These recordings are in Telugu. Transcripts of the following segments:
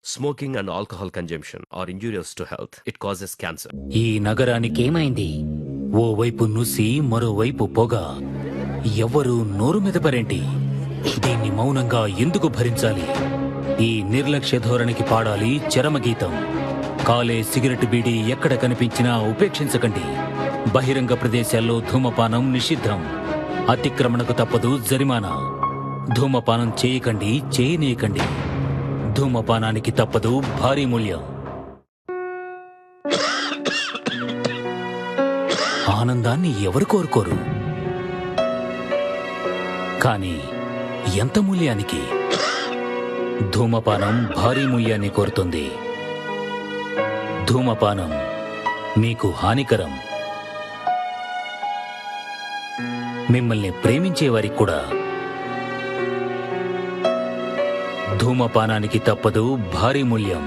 Smoking and alcohol consumption are injurious to health. It causes cancer. ఈ నగరానికేమైంది? ఓవైపు నుసి మరోవైపు పొగ. ఎవ్వరూ నోరు మెదపరేంటి? దీన్ని మౌనంగా ఎందుకు భరించాలి? ఈ నిర్లక్ష్య ధోరణికి పాడాలి చరమగీతం. కాలే సిగరెట్ బీడీ ఎక్కడ కనిపించినా ఉపేక్షించకండి. బహిరంగ ప్రదేశాల్లో ధూమపానం నిషిద్ధం. అతిక్రమణకు తప్పదు జరిమానా. ధూమపానం చేయకండి, చేయనీయకండి. ధూమపానానికి తప్పదు భారీ మూల్యం. ఆనందాన్ని ఎవరు కోరుకోరు? కానీ ఎంత మూల్యానికి? ధూమపానం భారీ మూల్యాన్ని కోరుతుంది. ధూమపానం మీకు హానికరం. మిమ్మల్ని ప్రేమించేవారికి కూడా. ధూమపానానికి తప్పదు భారీ మూల్యం.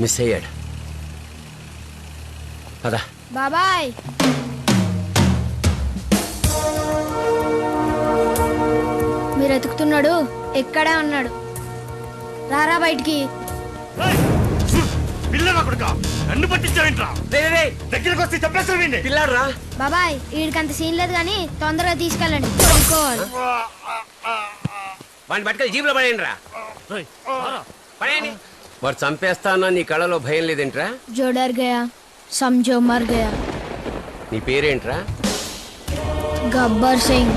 మిస్ అయ్యాడు. పదా బాబాయ్. మీరు ఎతుకుతున్నాడు, ఎక్కడే ఉన్నాడు. రారా బయటికి. పిల్లాడురా. బాబాయ్ వీడికంత సీన్ లేదు కానీ తొందరగా తీసుకెళ్ళండి. వాడిని పట్టుకొని జీబులో పడేయండి రా. పడేయండి. వాడు చంపేస్తా అన్నా నీ కళ్ళలో భయం లేదేంట్రా? జో డర్ గయా సమझो మర్ గయా. నీ పేరేంట్రా? గబ్బర్ సింగ్.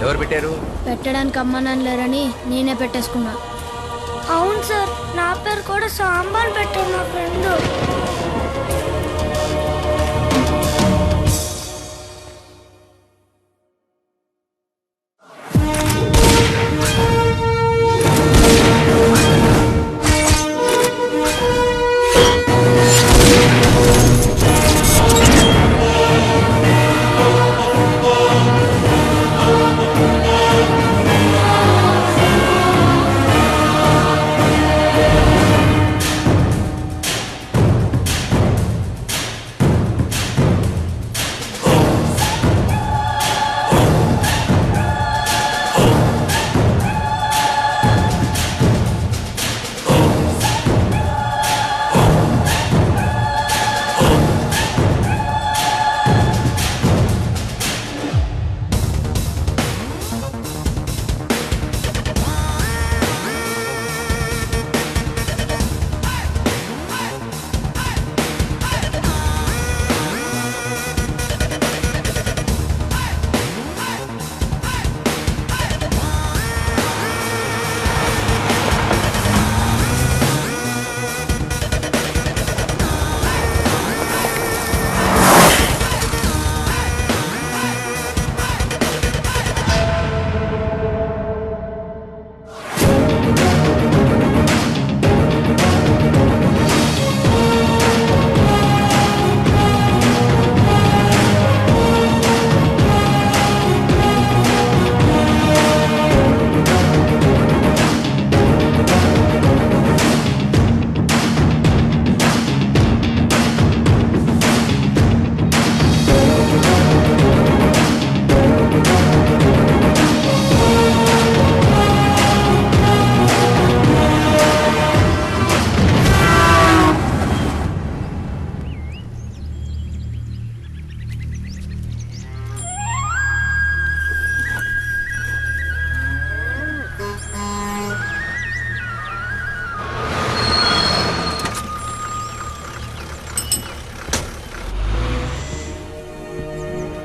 ఎవరు పెట్టారు? పెట్టడానికి అమ్మానాన్న లేరని నేనే పెట్టేసుకున్నా. అవును సార్, నా పేరు కూడా సాంబార్ పెట్టారు నా ఫ్రెండ్.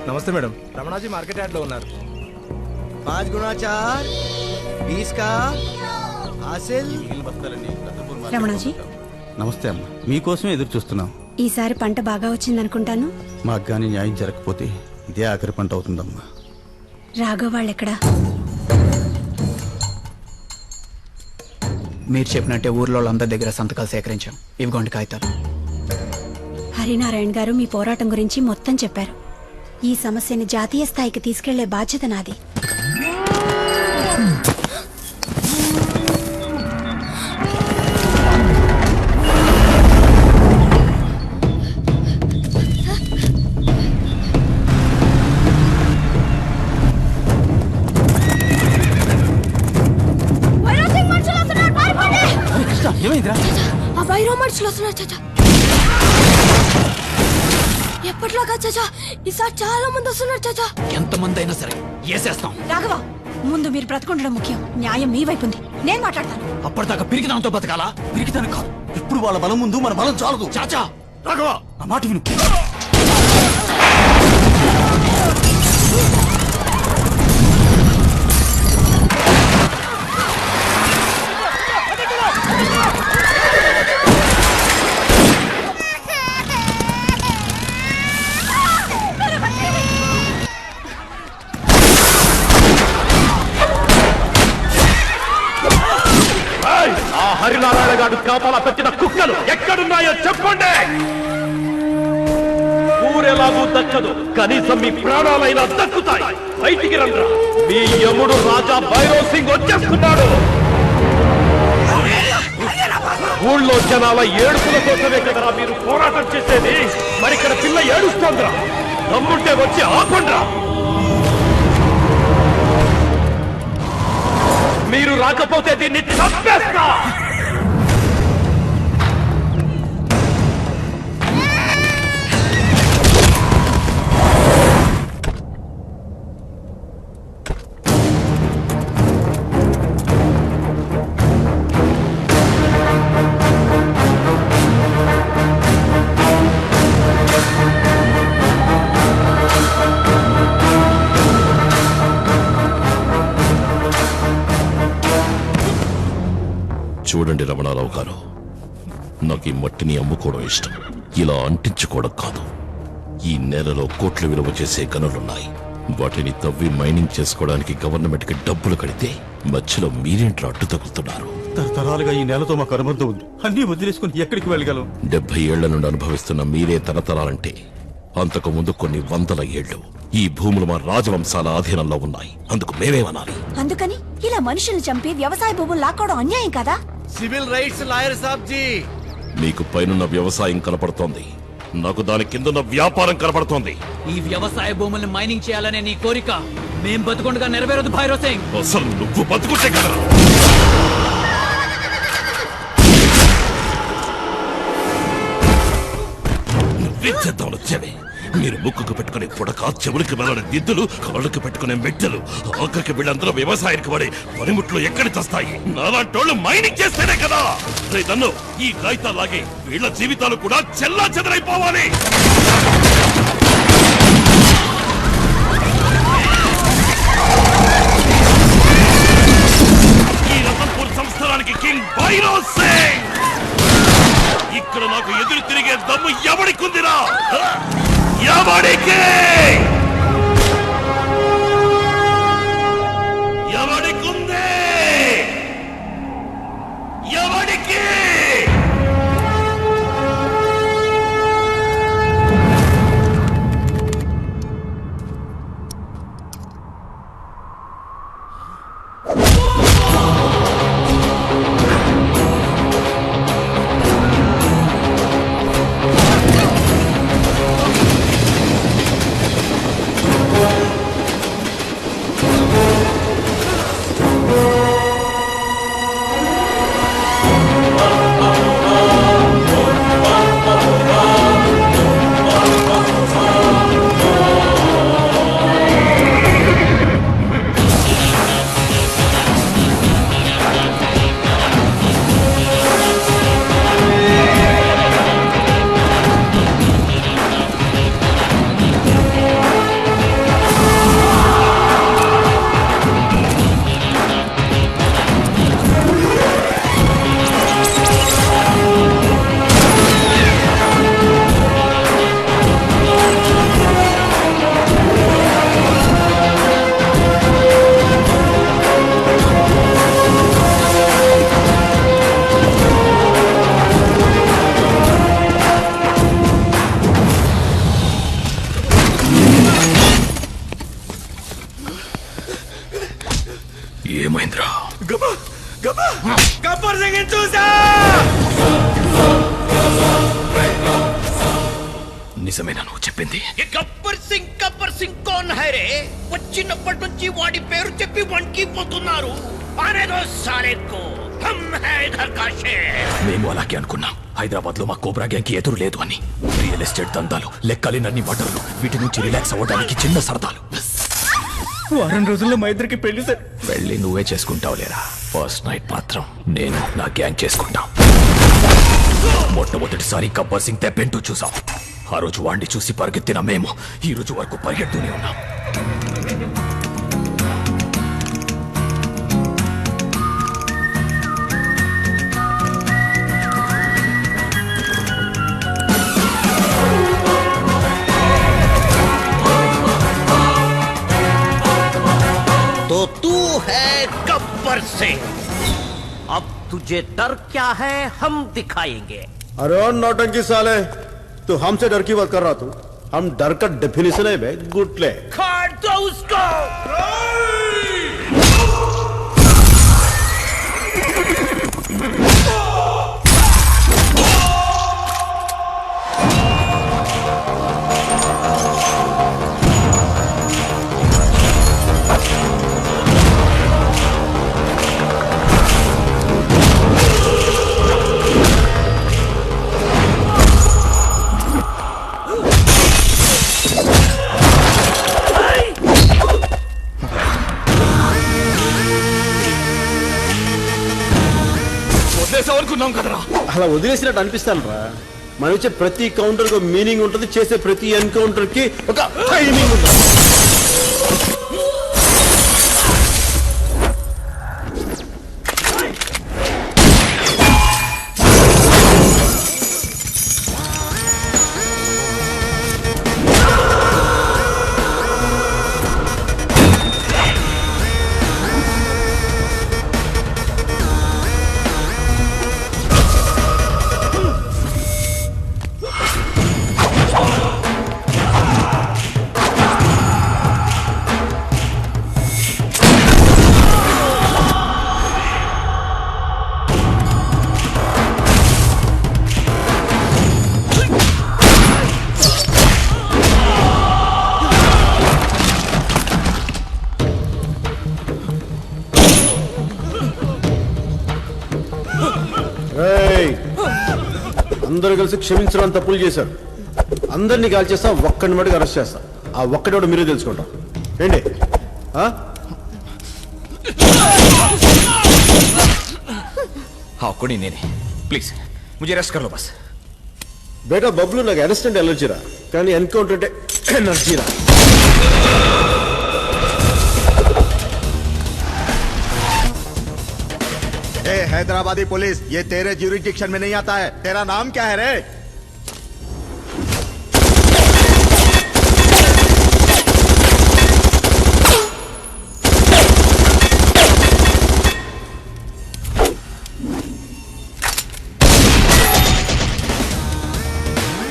నమస్తే మేడం, రమణాజీ మార్కెట్ యార్డ్ లో ఉన్నారు. 5 गुना 4 20 का हासिल. రమణాజీ నమస్తే అమ్మ, మీకోసమే ఎదురు చూస్తున్నాం. ఈసారి పంట బాగా వచ్చిందనుకుంటాను. మాకు కానీ న్యాయం జరగకపోతే ఇదే ఆఖరి పంట అవుతుందమ్మా. రాఘవ్ వాళ్ళెక్కడా? మీరు చెప్పినట్టే ఊర్లో వాళ్ళందరి దగ్గర సంతకాలు సేకరించాం. ఇవిగోండి కాగితాలు. హరినారాయణ గారు మీ పోరాటం గురించి మొత్తం చెప్పారు. ఈ సమస్యని జాతీయ స్థాయికి తీసుకెళ్లే బాధ్యత నాది. ఏమైందిరా? ఆ వైరో మనుషులు వస్తున్నారు చాచా. ఎప్పట్లాగా చాచా, ఈసారి చాలా మంది వస్తున్నారు చాచా. ఎంతమంది అయినా సరే వేసేస్తాం. రాఘవ, ముందు మీరు బ్రతకుండడం ముఖ్యం. న్యాయం మీ వైపు ఉంది, నేను మాట్లాడతాను. అప్పటిదాకా పిరికిదాంతో బతకాలా? పిరికిదాని కాదు. ఇప్పుడు వాళ్ళ బలం ముందు మన బలం చాలదు. చాచా రాఘవ, ఆ మాట విను. హరినారాయణ గారు కాపాల పెట్టిన కుక్కలు ఎక్కడున్నాయో చెప్పండి. ఊరెలాగూ దక్కదు, కనీసం మీ ప్రాణాలైనా దక్కుతాయి. బయటికి రండ్రా, మీ యముడు రాజా భైరవ్ సింగ్ వచ్చేస్తున్నాడు. ఊళ్ళో జనాల ఏడుపుల కోసమే కదరా మీరు పోరాటం చేసేది. మరి ఇక్కడ పిల్ల ఏడుస్తోందిరా, దమ్ముంటే వచ్చి ఆపండ్రా. మీరు రాకపోతే దీన్ని చంపేస్తా. చూడండి రమణారావు గారు, నాకు ఈ మట్టిని అమ్ముకోవడం ఇష్టం, ఇలా అంటించుకోవడం కాదు. ఈ నేలలో కోట్లు విలువ చేసే గనులున్నాయి. వాటిని తవ్వి మైనింగ్ చేసుకోవడానికి గవర్నమెంట్ కి డబ్బులు కడితే మధ్యలో మీరేంట్రా అడ్డు తగులుతున్నారు? తరతరాలుగా ఈ నేలతో మాకు అనుబంధం ఉంది. అన్ని వదిలేసుకుని ఎక్కడికి వెళ్ళగలం? 70 ఏళ్ల నుండి అనుభవిస్తున్న మీరే తరతరాలంటే అంతకు ముందు కొన్ని వందల ఏళ్లు ఈ భూములు మా రాజవంశాల అధీనంలో ఉన్నాయి. అందుకు మేమేమనాలి? అందుకని ఇలా మనుషుల్ని చంపి వ్యవసాయ భూములు లాక్కోవడం అన్యాయం కదా? सिविल राइट्स लायर साहब जी. మీకు పైనున్న వ్యవసాయం కనపడుతోంది, నాకు దాని కిందున్న వ్యాపారం కనపడుతోంది. ఈ వ్యవసాయ భూముల్ని మైనింగ్ చేయాలనే నీ కోరిక మేం బతుకుండగా నెరవేరదు భైరవ్ సింగ్. అసలు నువ్వు బతుకుంటే కదా నువ్వెంచేద్దాం వచ్చేవి. మీరు ముక్కుకు పెట్టుకునే పుడక, చెవులకు వెళ్ళని దిద్దులు, కాళ్ళకు పెట్టుకునే మెట్టెలు, ఆఖరికి వీళ్ళందరూ వ్యవసాయానికి పడి పనిముట్లు ఎక్కడి తెస్తాయి? నాలాంటోళ్ళు మైనింగ్ చేస్తేనే కదా. రేదన్ను ఈ కాగితాలాగే వీళ్ళ జీవితాలు కూడా చెల్లా చెదరైపోవాలి. ఈ రతన్పూర్ సంస్థానానికి కింగ్ భైరవ్ సింగ్. ఇక్కడ నాకు ఎదురు తిరిగే దమ్ము ఎవడికుందిరా? ఎవడికి? ఎవడికుంది? ఎవడికి? గబ్బర్ సింగ్ చూసా. నిజమేనా నువ్వు చెప్పింది? గబ్బర్ సింగ్ కోన్ హైరే? వచ్చినప్పటి నుంచి వాడి పేరు చెప్పి వణికిపోతున్నారు. అనేదో సాలేకో హమ్ హై ఘర్ కా షేర్. మేము అలాగే అనుకున్నాం. హైదరాబాద్ లో మా కోబ్రా గ్యాంగ్ కి ఎదురు లేదు అని. రియల్ ఎస్టేట్ దందాలు, లెక్కలేనన్ని మటర్లు, వీటి నుంచి రిలాక్స్ అవ్వడానికి చిన్న సరదాలు. వారం రోజుల్లో మా ఇద్దరికి పెళ్లి సార్. వెళ్ళి నువ్వే చేసుకుంటావు లేరా? ఫస్ట్ నైట్ మాత్రం నేను నా గ్యాంగ్ చేసుకుంటాం. మొట్టమొదటిసారి గబ్బర్ సింగ్ తెప్పెంటూ చూసాం. ఆ రోజు వాణ్ణి చూసి పరిగెత్తిన మేము ఈ రోజు వరకు పరిగెడుతూనే ఉన్నాం. तो तू है गब्बर सिंह. अब तुझे डर क्या है हम दिखाएंगे. अरे नौटंकी साले, तू हमसे डर की बात कर रहा तू? हम डर का डेफिनेशन है बे गुटले. काट दो उसको. అనుకున్నాం కదరా. అలా వదిలేసినట్టు అనిపిస్తాను రా. మనం ఇచ్చే ప్రతి కౌంటర్ కు మీనింగ్ ఉంటుంది, చేసే ప్రతి ఎన్కౌంటర్ కి ఒక టైమింగ్ ఉంటుంది. అందరూ కలిసి క్షమించడం తప్పులు చేశారు. అందరినీ కాల్ చేస్తా, ఒక్కడిని మటుకు అరెస్ట్ చేస్తా. ఆ ఒక్కడోడు మీరే తెలుసుకుంటాం ఏంటి? ఒక్కడి నేనే. ప్లీజ్ ముझे అరెస్ట్ కర్ లో బస్. బేటా బబ్లు, నాకు అరెస్ట్ అంటే ఎలర్జీరా, కానీ ఎన్కౌంటర్ అంటే ఎనర్జీరా. हैदराबादी पुलिस, ये तेरे ज्यूरिडिक्शन में नहीं आता है. तेरा नाम क्या है रे?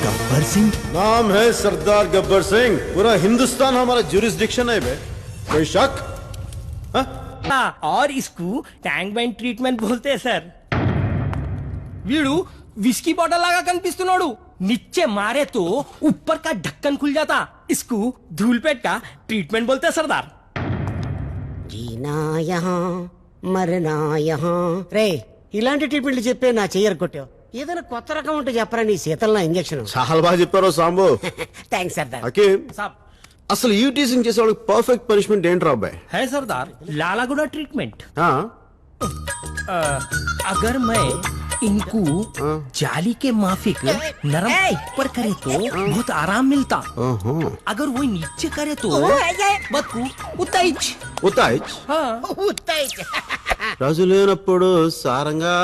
गब्बर सिंह नाम है, सरदार गब्बर सिंह. पूरा हिंदुस्तान हमारा ज्यूरिडिक्शन है बे. कोई शक? और इसको टैंक बैंड ट्रीटमेंट बोलते हैं सर. वीडू विस्की बॉटल लागा कनिपिस्तुन्नाडु. नीचे मारे तो ऊपर का ढक्कन खुल जाता. इसको धूलपेट का ट्रीटमेंट बोलते हैं सरदार. जीना यहाँ मरना यहाँ रे ఇలాంటి ట్రీట్మెంట్లు చెప్పే నా చెయ్యరు కొట్టావు. ఏదైనా కొత్త రకం ఉంటే చెప్పరా నీ శీతల ఇంజెక్షన్. చాలా బాగా చెప్పారు సాంబు. థ్యాంక్స్ సర్దార్. హకీం, అసలు ఈ టీజింగ్ చేసే వాళ్ళకి పర్ఫెక్ట్ పనిష్మెంట్ ఏంట్రా అబ్బాయి? है सरदार लालागुड़ा ट्रीटमेंट. ఆ? अगर मैं इनको जाली के माफिक नरम ऊपर करे तो बहुत आराम मिलता. अगर वो नीचे करे तो बदकू उताइच. ఉతాయిచ్ ఉత్తైచ్. రాజు లేనప్పుడు సారంగా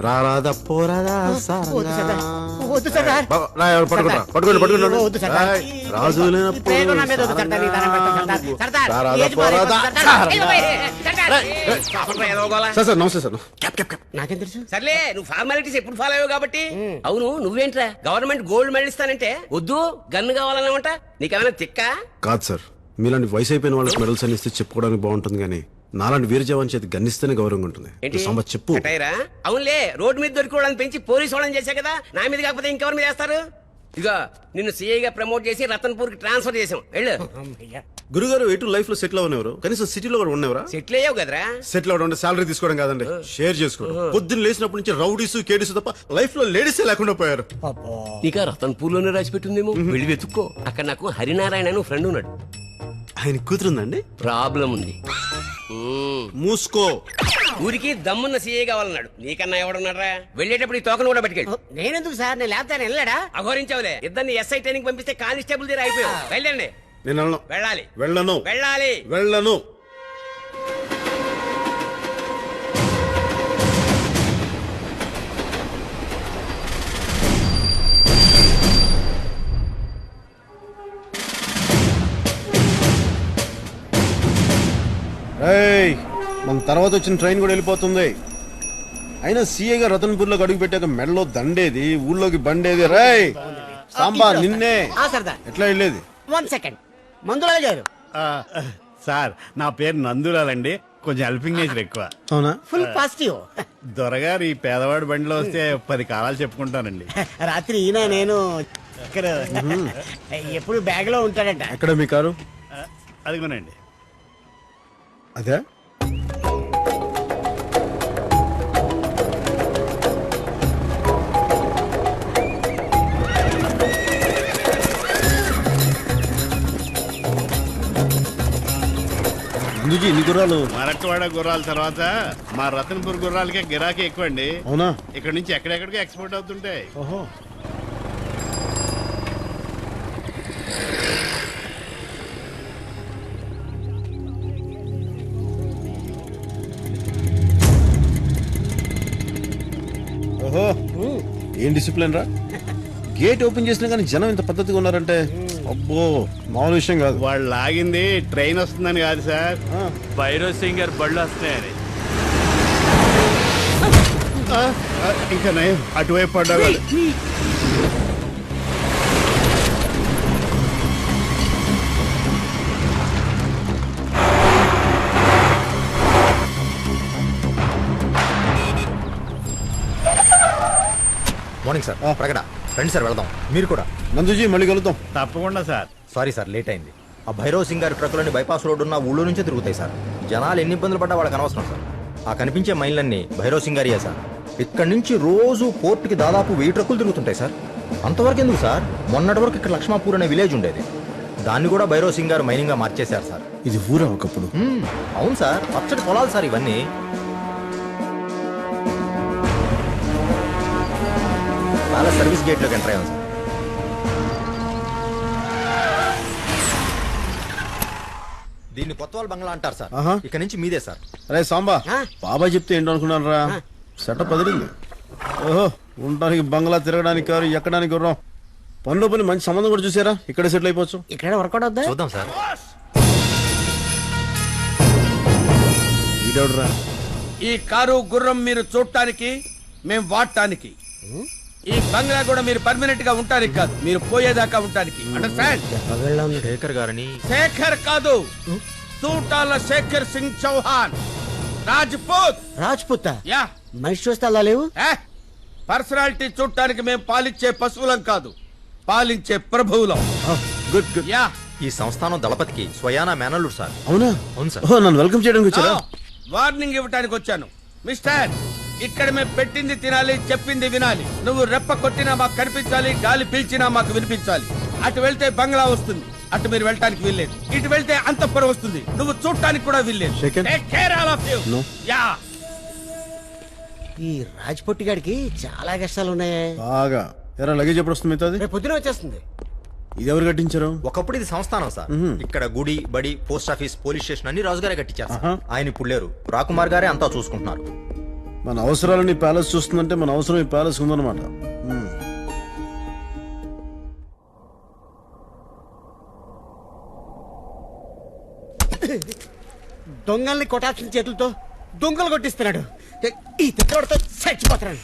రారాదా పోరాదా సారంగా. వద్దు సర్దార్. పట్టుకోండి. రాజు లేనప్పుడు రారాదా పోరాదా సార్. నమస్తే సార్. నాకేం తెలుసు. సర్లే, నువ్వు ఫార్మాలిటీస్ ఎప్పుడు ఫాలో అయ్యావు కాబట్టి. అవును, నువ్వేంట్రా గవర్నమెంట్ గోల్డ్ మెడల్ ఇస్తానంటే వద్దు, గన్ను కావాలన్నమాట. నీకేమైనా తిక్క? కాదు సార్, మీలాంటి వయసు అయిపోయిన వాళ్ళకి మెడల్స్ అని ఇస్తే చెప్పుకోవడానికి బాగుంటుంది, కానీ నాలాంటి వీర జవాన్ చేతి గన్నిస్తేనే గౌరవంగా ఉంటుంది. సాంబా చెప్పు. అవునులే, రోడ్డు మీద దొరికి వాళ్ళని పెంచి పోలీసు వాళ్ళని చేశా కదా, నా మీద కాకపోతే ఇంకెవరి మీద చేస్తారు? ఇదిగో నిన్ను సిఐగా ప్రమోట్ చేసి రతన్పూర్ కి ట్రాన్స్ఫర్ చేసాం. వెళ్ళు. గురుగారు ఎటు లైఫ్ లో సెటిల్ అవనేవారు, కనీసం సిటీలో కూడా ఉన్నవరా? సెటిల్ అయ్యావు కదరా. సెటిల్ అవడం సాలరీ తీసుకోవడం కాదండి, షేర్ చేసుకోవడం. పొద్దున్న లేచినప్పటి నుంచి రౌడీస్ కేడీస్ తప్ప లైఫ్ లో లేడీస్ లేకుండా పోయారు. నీక రతన్పూర్ లోనే రాసి పెట్టిందేమో, వెళ్ళి వెతుక్కో. అక్కడ నాకు హరినారాయణ అని ఫ్రెండ్ ఉన్నాడు. ఆయన కూతురుందండి? ప్రాబ్లం ఉంది. మూసుకో. ఊరికి దమ్మున్న సీఏ కావాలన్నాడు. నీకన్నా ఎవడున్నారా? వెళ్ళేటప్పుడు ఈ తోకను కూడా పట్టుకెళ్ళి. నేనెందుకు సార్, నేను లేకపోతే వెళ్ళాడా? అఘోరించావులే. ఇద్దరిని ఎస్ఐ ట్రైనింగ్ పంపిస్తే కానిస్టేబుల్ దగ్గర అయిపోయావు. వెళ్ళండి. నేను వెళ్ళాలి. వెళ్ళను. వెళ్ళాలి. వెళ్ళను. మన తర్వాత వచ్చిన ట్రైన్ కూడా వెళ్ళిపోతుంది. అయినా సీఏగా రతన్పూర్ లో అడుగు పెట్టాక మెడలో దండేది, ఊళ్ళోకి బండేది. రేయ్ సాంబా, నిన్నే ఎట్లా వెళ్ళేది? 1 సెకండ్. మందులాల్ గారు. సార్, నా పేరు నందులాలండి. కొంచెం హెల్పింగ్ నేచర్ ఎక్కువ. అవునా? Full positive. దొరగారు ఈ పేదవాడి బండిలో వస్తే 10 కాలాలు చెప్పుకుంటానండి. రాత్రి ఈయన నేను ఇక్కడ ఎప్పుడు బ్యాగ్ లో ఉంటాడంట. ఎక్కడ మీ కారు? అదిగోనండి. అదే ముందుజీ ఇన్ని గుర్రాలు? మరట్వాడ గుర్రాల తర్వాత మా రతన్పూర్ గుర్రాలకే గిరాకీ ఎక్కువ అండి. అవునా? ఇక్కడ నుంచి ఎక్కడెక్కడికి ఎక్స్పోర్ట్ అవుతుంటాయి. ఓహో. ఓహో, ఏం డిసిప్లిన్ రా. గేట్ ఓపెన్ చేసినా కానీ జనం ఇంత పద్ధతిగా ఉన్నారంటే అబ్బో, మామూలు విషయం కాదు. వాళ్ళు లాగింది ట్రైన్ వస్తుందని కాదు సార్, భైరో సింగర్ బళ్ళు వస్తున్నాయని. ఇంకా నయం, అటువైపు పడ్డా. Morning sir. ప్రగడ రండి సార్, వెళదాం. మీరు కూడా. నందుజీ మళ్ళీ కలుద్దాం. తప్పకుండా సార్. సారీ సార్, లేట్ అయింది. ఆ భైరవ్ సింగ్ గారి ట్రక్కులని బైపాస్ రోడ్డు ఉన్న ఊళ్ళో నుంచే తిరుగుతాయి సార్. జనాలు ఎన్ని ఇబ్బందులు పడ్డా వాళ్ళకి అనవసరం సార్. ఆ కనిపించే మైళ్ళన్నీ భైరవ్ సింగ్ గారియా సార్. ఇక్కడ నుంచి రోజు పోర్టుకి దాదాపు 1000 ట్రక్కులు తిరుగుతుంటాయి సార్. అంతవరకు ఎందుకు సార్, మొన్నటి వరకు ఇక్కడ లక్ష్మాపూర్ అనే విలేజ్ ఉండేది. దాన్ని కూడా భైరవ్ సింగ్ గారు మైనింగ్ గా మార్చేశారు సార్. ఇది ఊరా ఒకప్పుడు? అవును సార్, పచ్చడి పొలాలు సార్ ఇవన్నీ. చాలా సర్వీస్ గేట్ లోకి ఎంటర్ అయ్యాం సార్. దీన్ని కొత్తవాళ్ళ బంగ్లా అంటారు సార్. ఇక్కడ నుంచి మీదే సార్. అరే సాంబా, బాబాయ్ చెప్తే ఏంటో అనుకున్నాను రా. సెటప్ పదిలింది. ఓహో, ఉండడానికి బంగ్లా, తిరగడానికి కారు, ఎక్కడానికి గుర్రం. పనిలో పని మంచి సంబంధం కూడా చూసారా. ఇక్కడే సెటిల్ అయిపోవచ్చు. ఇక్కడ వర్కౌట్ అవుద్దా? చూద్దాం సార్. వీడెవడరా? ఈ కారు గుర్రం మీరు చూడటానికి, మేము వాడటానికి. ఈ బంగ్లా కూడా మీరు పర్మనెంట్ గా ఉంటానికి కాదు, మీరు పోయేదాకా ఉంటానికి. అండర్స్టాండ్? శేఖర్ గారని. శేఖర్ కాదు, తూటాల శేఖర్ సింగ్ చౌహాన్, రాజ్పూత్. రాజ్పూత్? యా. మనిషి చూస్తే అలా లేవు. పర్సనాలిటీ చూడటానికి మేము పాలించే పశువులం కాదు, పాలించే ప్రభువులం. Good good. యా. ఈ సంస్థానం దళపతికి స్వయానా మేనల్లుడు సార్. అవునా? అవును సార్. నన్ను వెల్కమ్ చేయడానికి వచ్చారా? వార్నింగ్ ఇవ్వడానికి వచ్చాను. మిస్టర్, ఇక్కడ మేము పెట్టింది తినాలి, చెప్పింది వినాలి. నువ్వు రెప్ప కొట్టినా మాకు కనిపించాలి, గాలి పీల్చినా మాకు వినిపించాలి. అటు వెళ్తే బంగ్లా వస్తుంది, అటు మీరు వెళ్ళటానికి వీల్లేదు. ఇటు వెళ్తే అంతఃపురం వస్తుంది, నువ్వు చూడటానికి కూడా వీల్లేదు. Take care all of you. Yeah. ఈ రాజ్పొట్టి గారికి చాలా కష్టాలు ఉన్నాయి. బాగా. ఎరా లగేజ్ ఎప్పుడు వస్తుంది? మిగతాది రేపు పొద్దున వచ్చేస్తుంది. ఇది ఎవరు కట్టించారు? ఒకప్పుడు ఇది సంస్థానం సార్. ఇక్కడ గుడి, బడి, పోస్ట్ ఆఫీస్, పోలీస్ స్టేషన్ అన్ని రాజుగారే కట్టించారు. ఆయన ఇప్పుడు లేరు, రాకుమార్ గారే అంతా చూసుకుంటున్నారు. మన అవసరాలని ప్యాలెస్ చూస్తుందంటే మన అవసరం ఈ ప్యాలెస్ ఉందన్నమాట. దొంగల్ని కొట్టాల్సిన చేతులతో దొంగలు కొట్టిస్తున్నాడు. ఈ తిక్కడితో చచ్చిపోతున్నాడు.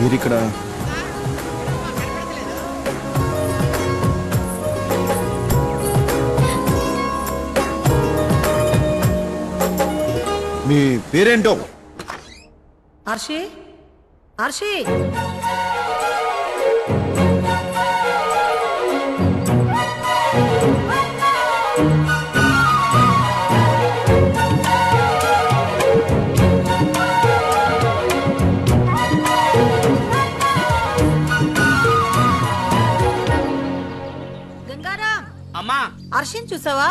మీరిక్కడ మీ పేరేంటో? ఆర్షి ఆర్షి గంగారాం అమ్మా ఆర్షిని చూసావా?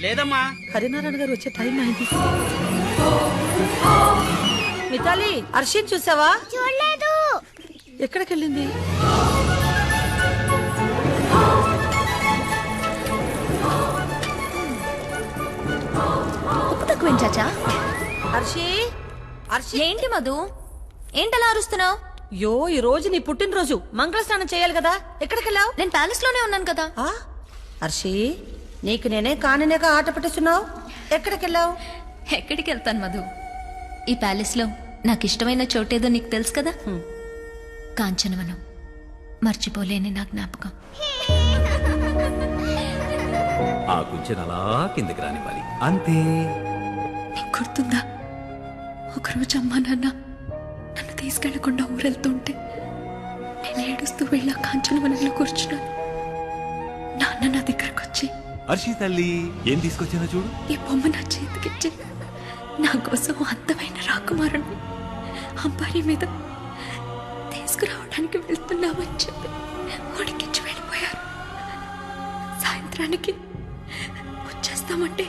లేదమ్మా. హరినారాయణ గారు వచ్చే టైం అయింది. మితాలి హర్షిని చూసావా? చూడలేదు. ఎక్కడికి వెళ్ళింది? ఉప్పు తక్కువ చాచా. హర్షి హర్షి ఏంటి మధు, ఏంటలా అరుస్తున్నావు? యో ఈ రోజు నీ పుట్టినరోజు, మంగళ స్నానం చేయాలి కదా. ఎక్కడికి వెళ్ళావు? నేను ప్యాలెస్ లోనే ఉన్నాను కదా. హర్షి నీకు నేనే కానినేగా ఆట పట్టిస్తున్నావు. ఎక్కడికి వెళ్ళావు? ఎక్కడికి వెళ్తాను మధు, ఈ ప్యాలెస్ లో నాకు ఇష్టమైన చోటేదో నీకు తెలుసు కదా, కాంచనవనం. మర్చిపోలేని నా జ్ఞాపకం. ఆ కుంచెను అలా కిందకి రానివ్వాలి, అంతే. నీకు గుర్తుందా, ఒకరోజు అమ్మా నాన్న నన్ను తీసుకెళ్లకుండా ఊరెళ్తుంటే నేను ఏడుస్తూ వెళ్ళి ఆ కాంచనవనంలో కూర్చున్నాను. నాన్న నా దగ్గరకు వచ్చి, హర్షి తల్లి ఏం తీసుకొచ్చానో చూడు. ఈ బొమ్మ నా చేతికిచ్చి నా కోసం అందమైన రాకుమారుణ్ణి అంబారీ మీద తీసుకురావడానికి వెళ్తున్నామని చెప్పి ఉడికించి వెళ్ళిపోయారు. సాయంత్రానికి వచ్చేస్తామంటే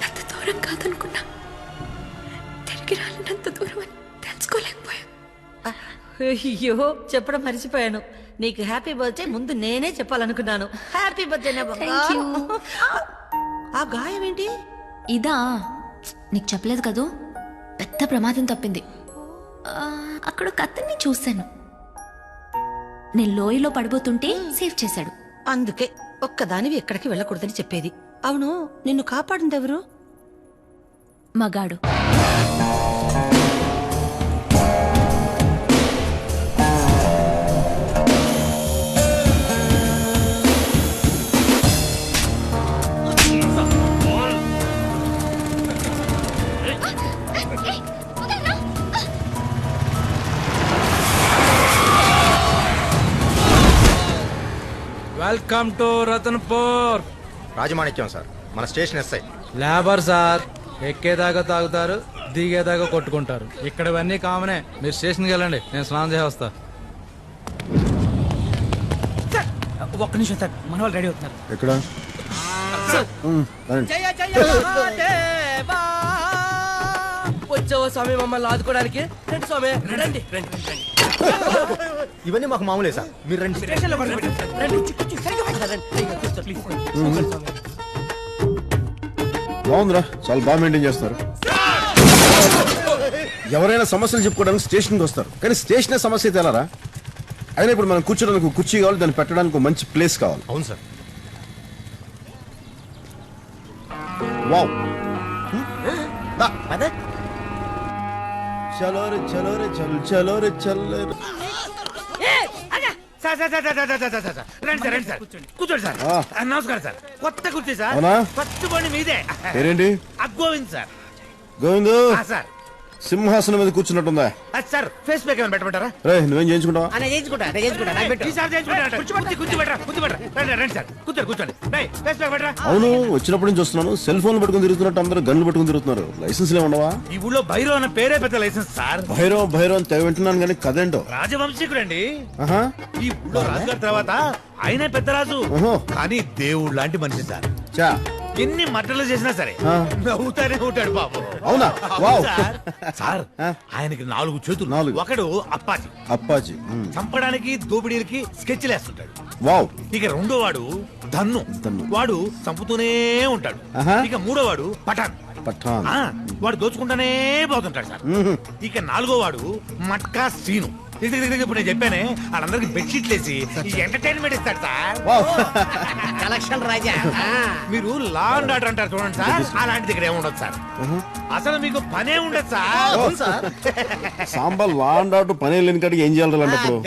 అంత దూరం కాదనుకున్నా, తిరిగి రాలినంత దూరం అని తెలుసుకోలేకపోయా. అయ్యో చెప్పడం మర్చిపోయాను. నీకు హ్యాపీ బర్త్డే ముందు నేనే చెప్పాలనుకున్నాను. Happy birthday. ఆ గాయం ఏంటి? ఇదా, నీకు చెప్పలేదు కదూ, పెద్ద ప్రమాదం తప్పింది. అక్కడ ఒక అతన్ని చూశాను, నేను లోయలో పడిపోతుంటే సేవ్ చేశాడు. అందుకే ఒక్కదానివి ఎక్కడికి వెళ్ళకూడదని చెప్పేది. అవును, నిన్ను కాపాడింది ఎవరు? మగాడు. Welcome to Ratanpur. Rajamanikyam sir, మన స్టేషన్ ఎస్ఐ. లేబర్ సార్, ఎక్కేదాకా తాగుతారు, దిగేదాకా కొట్టుకుంటారు. ఇక్కడ ఇవన్నీ కామనే. మీరు స్టేషన్కి వెళ్ళండి, నేను స్నానం చేసి వస్తా. ఒక్క నిమిషం సార్, మన వాళ్ళు రెడీ అవుతున్నారు. ఎక్కడ? వచ్చావా స్వామి మమ్మల్ని ఆదుకోవడానికి? రండి స్వామి, రండి రండి. ఇవన్నీ మాకు మామూలే సార్, మీరు రండి. బాగుందిరా, చాలా బాగా మెయింటైన్ చేస్తారు. ఎవరైనా సమస్యలు చెప్పుకోవడానికి స్టేషన్కి వస్తారు, కానీ స్టేషనే సమస్య అయితే ఎలారా? అయినా ఇప్పుడు మనం కూర్చోడానికి ఒక కుర్చీ కావాలి, దాన్ని పెట్టడానికి ఒక మంచి ప్లేస్ కావాలి. అవును సార్. వావ్, చలో రే చలో రే చల్ చలో రే చల్. రండి సార్, రండి సార్, కూర్చోండి సార్. నమస్కారం సార్. కొత్త కుర్చీ సార్, అవునా? ఫస్ట్ బండి మీదే. పేరేంటి? గోవింద్ సార్. గోవిందు, సార్ సింహాసనం మీద కూర్చున్నట్టుందా? సార్ ఫేస్ ప్యాక్ ఏమైనా పెట్టమంటారా? రే, నువ్వేం చేయించుకుంటావా? అవును, వచ్చినప్పటి నుంచి వస్తున్నాను, సెల్ ఫోన్ పట్టుకుని తిరుగుతున్నట్టు అందరూ గన్లు పట్టుకుని తిరుగుతున్నారు. లైసెన్స్ ఉండవా? ఈ ఊళ్ళో భైరవ్ అన్న పేరే పెద్ద లైసెన్స్ సార్. భైరవ్ భైరవ్ అని తెగ వింటున్నాను, కానీ కదేంటో. రాజవంశీకుడండి. ఆహా, ఈ ఊళ్ళో రాజుగారి తర్వాత ఆయనే పెద్ద రాజు. కానీ దేవుడు లాంటి మనిషి సార్. చా, ఎన్ని మట్టలు చేసినా సరే నవ్వుతానే ఉంటాడు బాబు. అవునా? వావ్. సార్, ఆయనకి 4 చేతులు. ఒకడు అప్పాజీ. అప్పాజీ చంపడానికి దోపిడీలకి స్కెచ్లు వేస్తుంటాడు. వావ్. ఇక రెండో వాడు ధన్ను. వాడు చంపుతూనే ఉంటాడు. ఇక మూడో వాడు పఠాన్. వాడు దోచుకుంటానే పోతుంటాడు సార్. ఇక 4గో వాడు మట్కా సీను. ఇప్పుడు నేను చెప్పానే వాళ్ళందరికి బెడ్షీట్లు వేసి ఈ ఎంటర్టైన్మెంట్ ఇస్తాడు సార్. కలెక్షన్ రాజా. మీరు లా అండ్ ఆర్డర్ అంటారు చూడండి సార్, అలాంటిది ఇక్కడ ఏముండదు సార్. అసలు మీకు పనే ఉండదు sir. Sambar law and order పని లేని కాడికి ఏం చేయాలి అలాంటప్పుడు?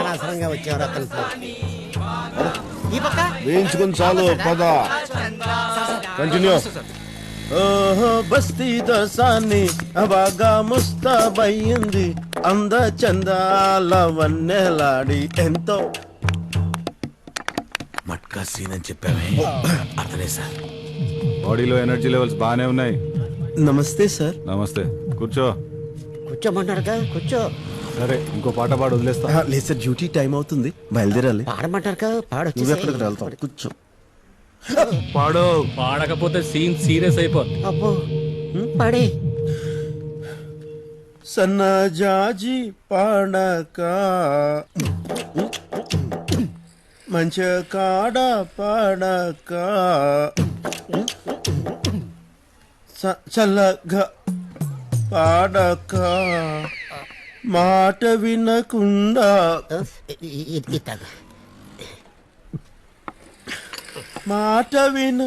అనవసరంగా వచ్చేవారు అతను. ఈ పక్క వేయించుకుని చాలు పద. కంటిన్యూ. ఓహో బస్తీ దోసాన్ని బాగా ముస్తాబయ్యింది, అంద చందాల వన్నెలాడి ఎంతో. మట్కా సీన్ అని చెప్పామే అతనే సార్. బాడీలో ఎనర్జీ లెవెల్స్ బాగానే ఉన్నాయి. నమస్తే సార్. నమస్తే. కూర్చో. కూర్చోమంటారుగా, కూర్చో. సరే ఇంకో పాట పాడు వదిలేస్తా. లేదు సార్, డ్యూటీ టైం అవుతుంది, బయలుదేరాలి. పాడమంటారుగా, పాడొచ్చు. నువ్వు ఎక్కడికి వెళ్తావు? కూర్చో. పాడు. పాడకపోతే సీన్ సీరియస్ అయిపోతుంది. అబ్బో పాడే. సన్నజాజి పాడక మంచ కాడ పాడక చల్లగా పాడక మాట వినకుండా మాట విన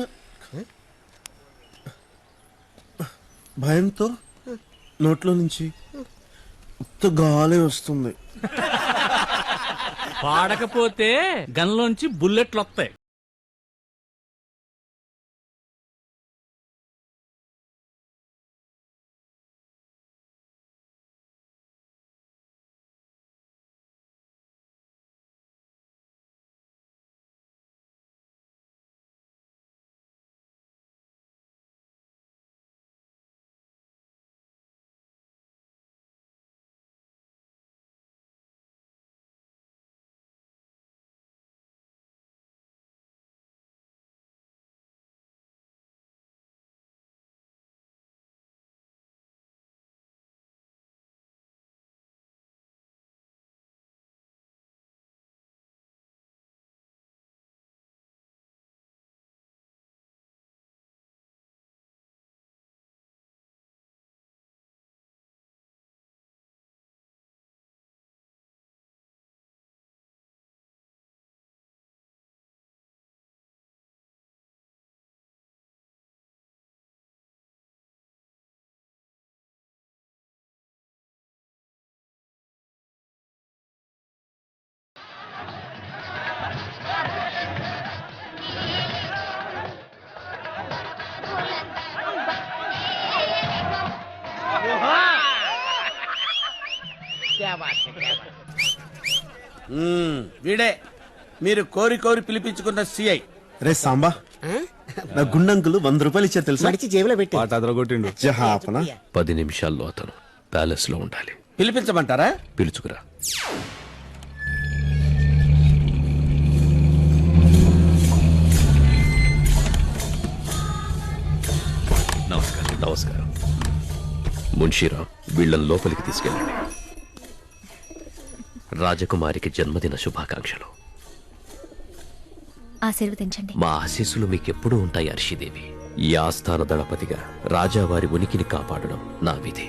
భయంతో నోట్లో నుంచి ఉత్త గాలి వస్తుంది. పాడకపోతే గన్లోంచి బుల్లెట్లు వస్తాయి. వీడే మీరు కోరి కోరి పిలిపించుకున్న సిఐ. రే సాంబా, నా గుండంకులు 100 రూపాయలు ఇచ్చారు తెలుసా? జేబులో పెట్టి పాట అదరగొట్టిండు. 10 నిమిషాల్లో అతను ప్యాలెస్ లో ఉండాలి. పిలిపించమంటారా? పిలుచుకురా. నమస్కారం. నమస్కారం. మున్షీరావు, వీళ్ళని లోపలికి తీసుకెళ్ళండి. రాజకుమారికి జన్మదిన శుభాకాంక్షలు. ఆశీర్వదించండి. మా ఆశీస్సులు మీకెప్పుడూ ఉంటాయి అర్షిదేవి. ఈ ఆస్థాన దళపతిగా రాజావారి ఉనికిని కాపాడడం నా విధి.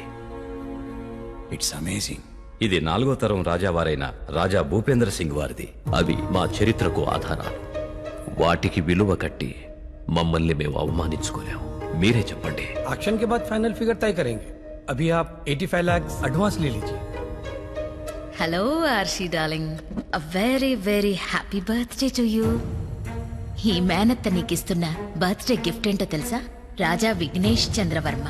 It's amazing. ఇది 4వ తరం రాజావారైన రాజా భూపేంద్ర సింగ్ వారిది. అవి మా చరిత్రకు ఆధారాలు. వాటికి విలువ కట్టి మమ్మల్ని మేము అవమానించుకోలేము. మీరే చెప్పండి. एक्शन के बाद फाइनल फिगर तय करेंगे. अभी आप 85 लाख एडवांस ले लीजिए. Hello Arshi darling, a very very happy birthday to you. ఈ మేనత్త నీకిస్తున్న బర్త్డే గిఫ్ట్ ఏంటో తెలుసా? రాజా విఘ్నేష్ చంద్రవర్మ.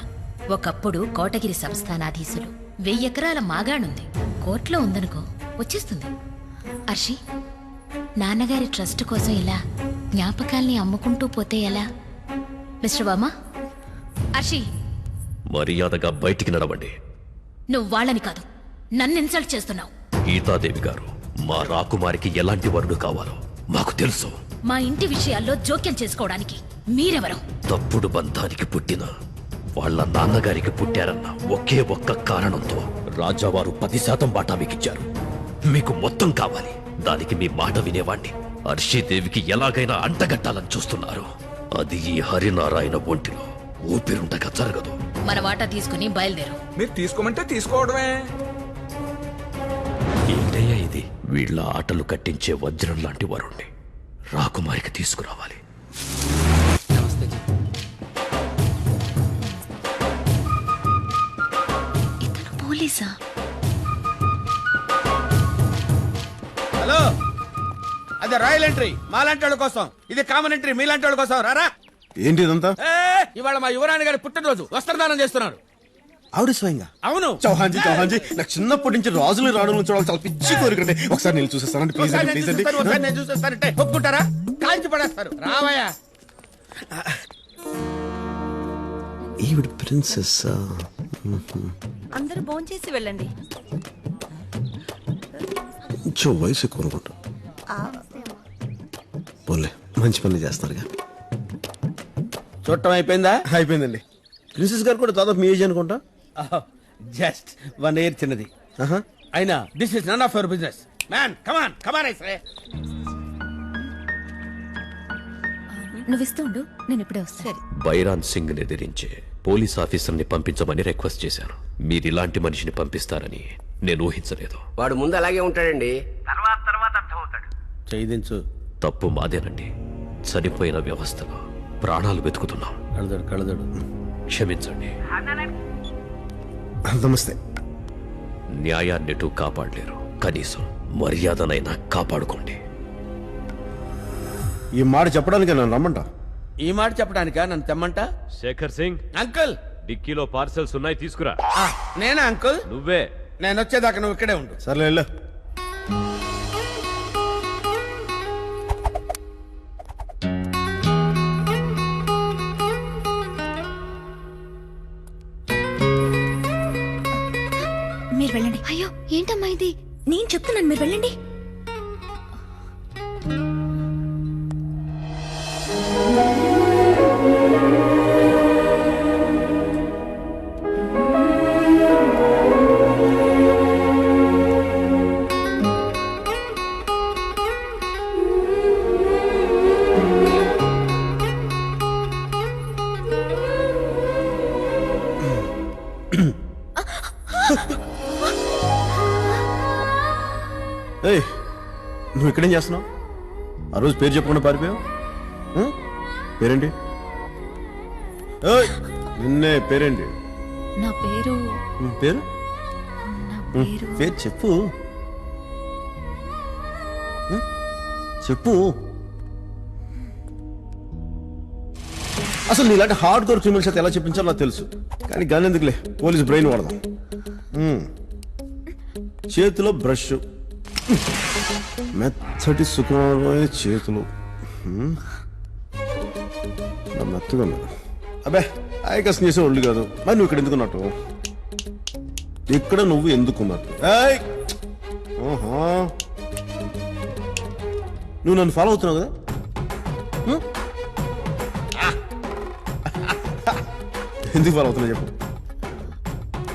ఒకప్పుడు కోటగిరి సంస్థానాధీశులు. 1000 ఎకరాల మాగాణుంది. కోర్టులో ఉందనుకో, వచ్చేస్తుంది. అర్షి, నాన్నగారి ట్రస్ట్ కోసం ఇలా జ్ఞాపకాల్ని అమ్ముకుంటూ పోతే ఎలా? మిస్టర్ వర్మ, అర్షి, మర్యాదగా బయటికి నడవండి. నువ్వు వాళ్ళని కాదు, నన్ను ఇన్సల్ట్ చేస్తున్నావు. గీతాదేవి గారు, మా రాకుమారికి ఎలాంటి వరుడు కావాలో మాకు తెలుసు. మా ఇంటి విషయాల్లో జోక్యం చేసుకోవడానికి మీరెవరు? తప్పుడు బంధానికి పుట్టిన వాళ్ళ నాన్నగారికి పుట్టారన్న ఒకే ఒక్క కారణంతో రాజావారు 10% వాటా మీకిచ్చారు. మీకు మొత్తం కావాలి. దానికి మీ మాట వినేవాణ్ణి అర్షీదేవికి ఎలాగైనా అంటగట్టాలని చూస్తున్నారు. అది ఈ హరినారాయణ ఒంటిలో ఊపిరుండగా జరగదు. మన వాటా తీసుకుని బయలుదేరు. మీరు తీసుకోమంటే తీసుకోవడమే. ఏంటయ్యా ఇది? వీళ్ళ ఆటలు కట్టించే వజ్రం లాంటి వరుణ్ణి రాకుమారికి తీసుకురావాలి. ఇతను పోలీసా? హలో, అది రాయల్ ఎంట్రీ మాలాంటి వాళ్ళ కోసం, ఇది కామన్ ఎంట్రీ మీలాంటి వాళ్ళ కోసం. రారా. ఏంటి ఇదంతా? ఇవాళ మా యువరాణి గారి పుట్టినరోజు, వస్త్రదానం చేస్తున్నారు. ఆవిడ స్వయంగా? అవును. చౌహాన్జీ నాకు చిన్నప్పటి నుంచి రాజులు రావడం చూడాలి చాలా పిచ్చి కోరికంటే. ఒకసారి నేను చూసేస్తానండి ప్లీజ్ అండి, ప్లీజ్ అండి. ఒకసారి నేను చూసేస్తానంటే ఒప్పుకుంటారా? కాల్చి పడేస్తారు. రావయ్యా. ఈవిడ ప్రిన్సెస్. అందరూ భోంచేసి వెళ్ళండి. కొంచెం వయసు ఎక్కువ అనుకుంటా. పోలే, మంచి పని చేస్తారుగా. చూడటం అయిపోయిందా? అయిపోయిందండి. ప్రిన్సెస్ గారు కూడా దాదాపు మీ ఏజ్ అనుకుంటా. జస్ట్ 1 year చిన్నది. అయినా this is none of your business man. Come on come on I say. నువ్వు ఇస్తూ ఉండు, నేను ఇప్పుడే వస్తాను. బైరాన్ సింగ్ ని ఎదిరించే పోలీస్ ఆఫీసర్ని పంపించమని రిక్వెస్ట్ చేశాను. మీరు ఇలాంటి మనిషిని పంపిస్తారని నేను ఊహించలేదు. వాడు ముందు అలాగే ఉంటాడండి, తర్వాత అర్థమవుతాడు. చేయించు. తప్పు మాదేనండి. చనిపోయిన వ్యవస్థలో ప్రాణాలు వెతుకుతున్నాం. కళదడు క్షమించండి. నమస్తే. న్యాయాన్నిటూ కాపాడలేరు, కనీసం మర్యాదనైనా కాపాడుకోండి. ఈ మాట చెప్పడానికి నన్ను రమ్మంటా? ఈ మాట చెప్పడానికా నన్ను తెమ్మంట? శేఖర్ సింగ్, అంకుల్ డిక్కీలో పార్సెల్స్ ఉన్నాయి, తీసుకురా. నేనా అంకుల్? నువ్వే. నేను వచ్చేదాకా నువ్వు ఇక్కడే ఉండు. సర్లే వెళ్ళు. మీరు వెళ్ళండి. అయ్యో ఏంటమ్మా ఇది? నేను చెప్తున్నాను, మీరు వెళ్ళండి. ఏయ్, నువ్వు ఇక్కడేం చేస్తున్నావు? ఆ రోజు పేరు చెప్పకుండా పారిపోయావు. పేరేంటి? నిన్నే. పేరేంటి? నా పేరు. పేరు పేరు చెప్పు. చెప్పు. అసలు నీలాంటి హార్డ్ కోర్ క్రిమినల్స్ అయితే ఎలా చెప్పించాలో నాకు తెలుసు, కానీ గాని ఎందుకులే, పోలీస్ బ్రెయిన్ వాడదాం. చేతిలో బ్రష్, మెత్తటి సుఖమైన చేతులు, మెత్తగా అబ్బే ఆయకసం చేసే ఒళ్ళు కాదు. మరి నువ్వు ఇక్కడ ఎందుకున్నట్టు? ఇక్కడ నువ్వు ఎందుకున్నట్టు? నువ్వు నన్ను ఫాలో అవుతున్నావు కదా? ఎందుకు ఫాలో అవుతున్నావు చెప్పు.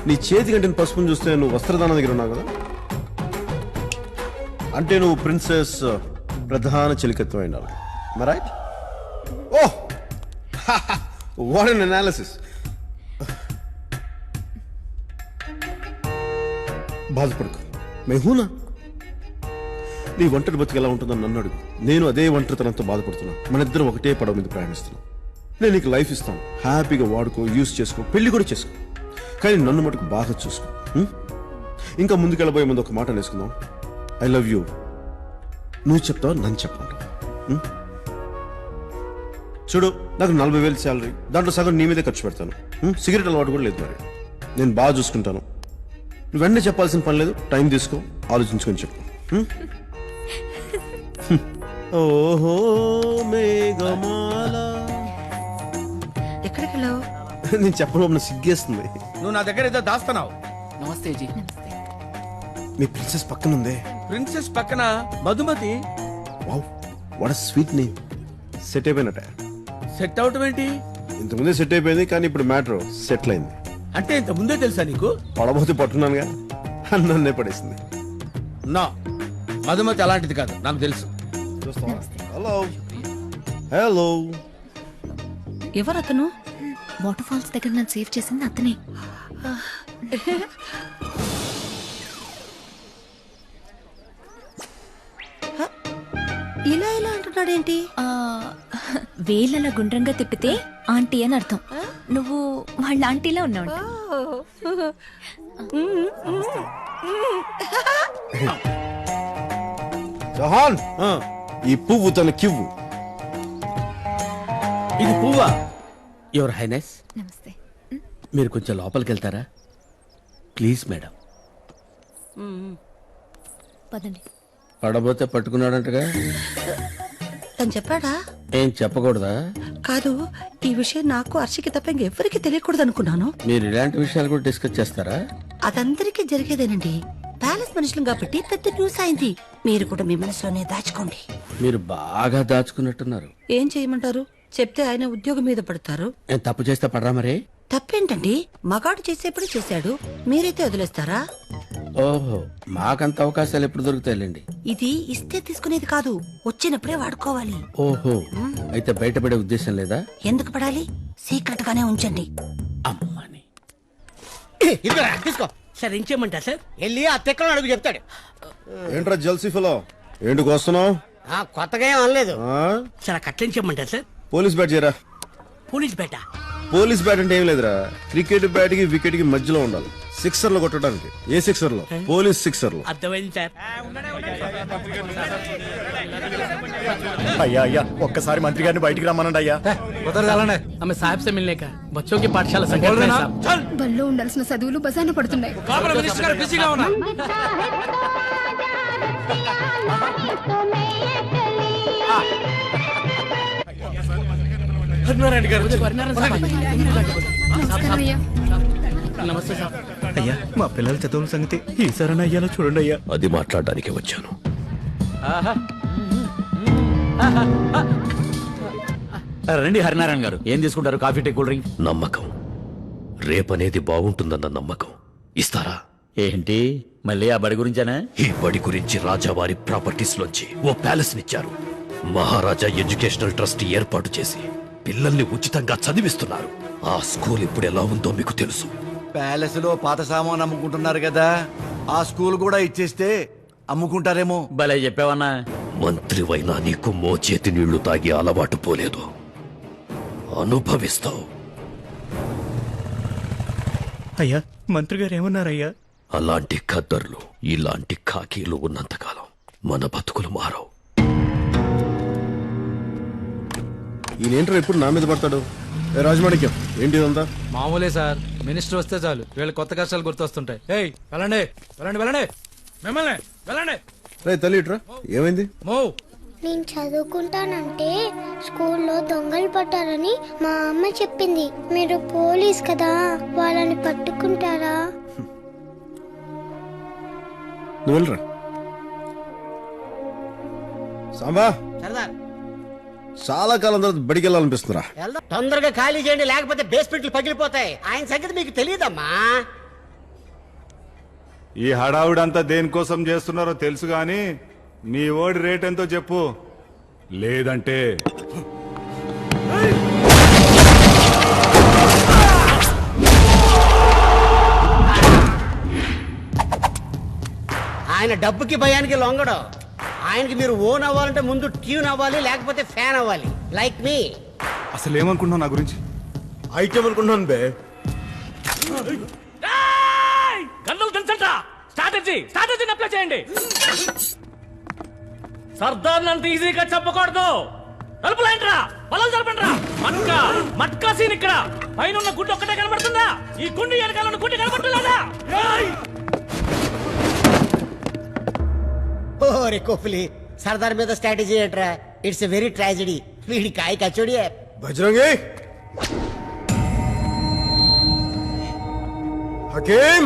నీ చేతి కంటే పసుపుని చూస్తే నువ్వు వస్త్రదానం దగ్గర ఉన్నావు కదా, అంటే నువ్వు ప్రిన్సెస్ ప్రధాన చెలికత్వం అయినావు. Right? Oh, what an analysis. బాధపడకు, మేహూనా. నీ ఒంటరి బతికి ఎలా ఉంటుందని నన్ను అడుగు. నేను అదే ఒంటరితనంతో బాధపడుతున్నా. మన ఇద్దరం ఒకటే పడవ మీద ప్రయాణిస్తున్నాం. నేను నీకు లైఫ్ ఇస్తాను, హ్యాపీగా వాడుకో, యూస్ చేసుకో, పెళ్లి కూడా చేసుకో, కానీ నన్ను మటుకు బాగా చూసుకో. ఇంకా ముందుకెళ్ళబోయే ముందు ఒక మాట నేర్చుకుందాం. I love you. నువ్వు చెప్తావు, నన్ను చెప్పమంటావు. చూడు, నాకు 40,000 శాలరీ, దాంట్లో సగం నీ మీదే ఖర్చు పెడతాను. సిగరెట్ అలవాటు కూడా లేదు. మరి నేను బాగా చూసుకుంటాను. నువ్వు వెంటనే చెప్పాల్సిన పని లేదు, టైం తీసుకో, ఆలోచించుకొని చెప్పు. ఓహో మేఘమాల. ఎక్కడికి వెళ్ళావు? నేను చెప్పడం సిగ్గేస్తుంది. నువ్వు నా దగ్గర ఏదో దాస్తున్నావు. నమస్తే జీ. మీ ప్రిన్సెస్ పక్కన ఉందే. ప్రిన్సెస్ పక్కన Madhumati. Wow, what sweet name. Set అయిపోయినట్ట. సెట్ అవటం ఏంటి? ఇంతకుముందే సెట్ అయిపోయింది, కానీ ఇప్పుడు మ్యాటర్ సెటిల్ అయింది. అంటే ఇంత ముందే తెలుసా నీకు? పడబోతే పట్టున్నానుగా, నన్నే పడేసింది. నా మధుమతి అలాంటిది కాదు, నాకు తెలుసు. Hello hello. ఎవరతను? వాటర్ ఫాల్స్ దగ్గర నన్ను సేవ్ చేసింది అతనే. ఇలా ఇలా అంటున్నాడేంటి? వేలలా గుండ్రంగా తిప్పితే ఆంటీ అని అర్థం. నువ్వు వాళ్ళ ఆంటీలా ఉన్నావు. జహాన్ ఈ పువ్వు తనకివ్వు. ఇది పువ్వా? యువర్ హైనెస్, నమస్తే. మీరు కొంచెం లోపలికి వెళ్తారా ప్లీజ్ మేడం? పదండి. పడబోతే పట్టుకున్నాడంటగా. తను చెప్పాడా? ఏం చెప్పకూడదా? కాదు, ఈ విషయం నాకు హర్షికి తప్ప ఇంకెవ్వరికి తెలియకూడదు అనుకున్నాను. మీరు ఇలాంటి విషయాలు కూడా డిస్కస్ చేస్తారా? అదందరికీ జరిగేదేనండి. ప్యాలెస్ మనుషులు కాబట్టి పెద్ద న్యూస్ అయింది. మీరు కూడా మీ మనసులోనే దాచుకోండి. మీరు బాగా దాచుకున్నట్టున్నారు. ఏం చేయమంటారు? చెప్తే ఆయన ఉద్యోగం మీద పడతారు. నేను తప్పు చేస్తే పడరా మరి? తప్పేంటండి? మగాడు చేసేప్పుడు చేశాడు, మీరైతే వదిలేస్తారా? ఓహో, మాకంత అవకాశాలు ఎప్పుడు దొరుకుతాయిలేండి. ఇది ఇస్తే తీసుకునేది కాదు, వచ్చినప్పుడే వాడుకోవాలి. ఓహో, అయితే బయటపడే ఉద్దేశం లేదా? ఎందుకు పడాలి? సీక్రెట్ గానే ఉంచండి. అమ్మని తీసుకో సార్. ఏం చేయమంటా సార్? వెళ్ళి ఆ తెక్కలో అడుగు చెప్తాడు. ఏంట్రా జల్సీ ఫలో, ఏంటికి వస్తున్నావు? కొత్తగా ఏం అనలేదు ఆ? సార్. కట్లేం చేయమంటారు సార్? పోలీస్ బ్యాట్ చేయరా. పోలీస్ బేట? పోలీస్ బ్యాట్ అంటే ఏం లేదురా, క్రికెట్ బ్యాట్ కి వికెట్ కి మధ్యలో ఉండాలి. సిక్సర్ లో కొట్టడానికి. ఏ సిక్సర్ లో? పోలీస్ సిక్సర్ లో. అర్థమైంది సార్. అయ్యా అయ్యా, ఒక్కసారి మంత్రి గారిని బయటికి రమ్మనండి అయ్యా. ఆమె సాహెబ్ సే మిల్నే కా బచ్చోं की పాఠశాల సంఖ్య బల్లో ఉండాల్సిన చదువులు బజాన పడుతున్నాయి. నమస్తే సార్. అయ్యా, మా పిల్లల చదువుల సంగతి ఈసారి అయ్యాలో చూడండి అయ్యా. అది మాట్లాడడానికి వచ్చాను. రండి హరినారాయణ గారు, ఏం తీసుకుంటారు? Coffee, tea, cool drink? నమ్మకం, రేపనేది బాగుంటుందన్న నమ్మకం. ఇస్తారా? ఏంటి మళ్ళీ ఆ బడి గురించేనా? ఈ బడి గురించి రాజావారి ప్రాపర్టీస్ లోంచి ఓ ప్యాలెస్ నిచ్చారు. మహారాజా ఎడ్యుకేషనల్ ట్రస్ట్ ఏర్పాటు చేసి పిల్లల్ని ఉచితంగా చదివిస్తున్నారు. ఆ స్కూల్ ఇప్పుడు ఎలా ఉందో మీకు తెలుసు. ప్యాలెస్ లో పాత సామాన్ అమ్ముకుంటున్నారు కదా, ఆ స్కూల్ కూడా ఇచ్చేస్తే అమ్ముకుంటారేమో. భలే చెప్పావన్నా. మంత్రివైనా నీకు మోచేతి నీళ్లు తాగి అలవాటు పోలేదు, అనుభవిస్తావు. అయ్యా, మంత్రి గారు ఏమన్నారయ్యా? అలాంటి ఖద్దర్లు, ఇలాంటి ఖాకీలు ఉన్నంతకాలం మన బతుకులు మారవు. ఈయనేంట్రా ఎప్పుడు నా మీద పడతాడు? రాజమాణిక్యం, ఏంటి ఇదంతా? మామూలే సార్, మినిస్టర్ వస్తే చాలు వీళ్ళ కొత్త కష్టాలు గుర్తొస్తుంటాయి. ఏయ్ వెళ్ళండి వెళ్ళండి వెళ్ళండి, మిమ్మల్ని వెళ్ళండి. రే తల్లి ఇట్రా, ఏమైంది? నేను చదువుకుంటానంటే స్కూల్లో దొంగలు పట్టారని మా అమ్మ చెప్పింది. మీరు పోలీస్ కదా, వాళ్ళని పట్టుకుంటారా? నువ్వు వెళ్ళరా. సాంబా, సరదార్ చాలా కాలం తర్వాత బడికి వెళ్ళాలనిపిస్తుందిరా. తొందరగా ఖాళీ చేయండి, లేకపోతే బేస్మెంట్లు పగిలిపోతాయి. ఆయన సంగతి మీకు తెలియదమ్మా. ఈ హడావుడంతా దేనికోసం చేస్తున్నారో తెలుసు గాని నీ ఓడి రేట్ ఎంతో చెప్పు, లేదంటే ఆయన డబ్బుకి భయానికి లొంగడం. ఆయనకి మీరు ఓన్ అవ్వాలంటే ముందు ట్యూన్ అవ్వాలి, లేకపోతే ఫ్యాన్ అవ్వాలి. లైక్ మీ. అసలు ఏమనుకుంటున్నావు నా గురించి? ఐటమ్ అనుకుంటున్నాను బే. గన్నులు దించండి. స్ట్రాటజీని అప్లై చేయండి. సర్దార్ అంత ఈజీగా చెప్పకూడదు. తలుపులేంట్రా, పొలం జరపండిరా. మట్కా సీన్ ఇక్కడ. పైన ఉన్న గుడ్డు ఒక్కటే కనబడుతుందా? ఈ గుండు వెనకాల గుడ్డు కనబడుతుందా? ఓరే కోహ్లీ, సర్దార్ మీద స్ట్రాటజీ ఏంట్రా? It's a very tragedy. వీడి కాయ కచోడి. బజరంగి, హకీం,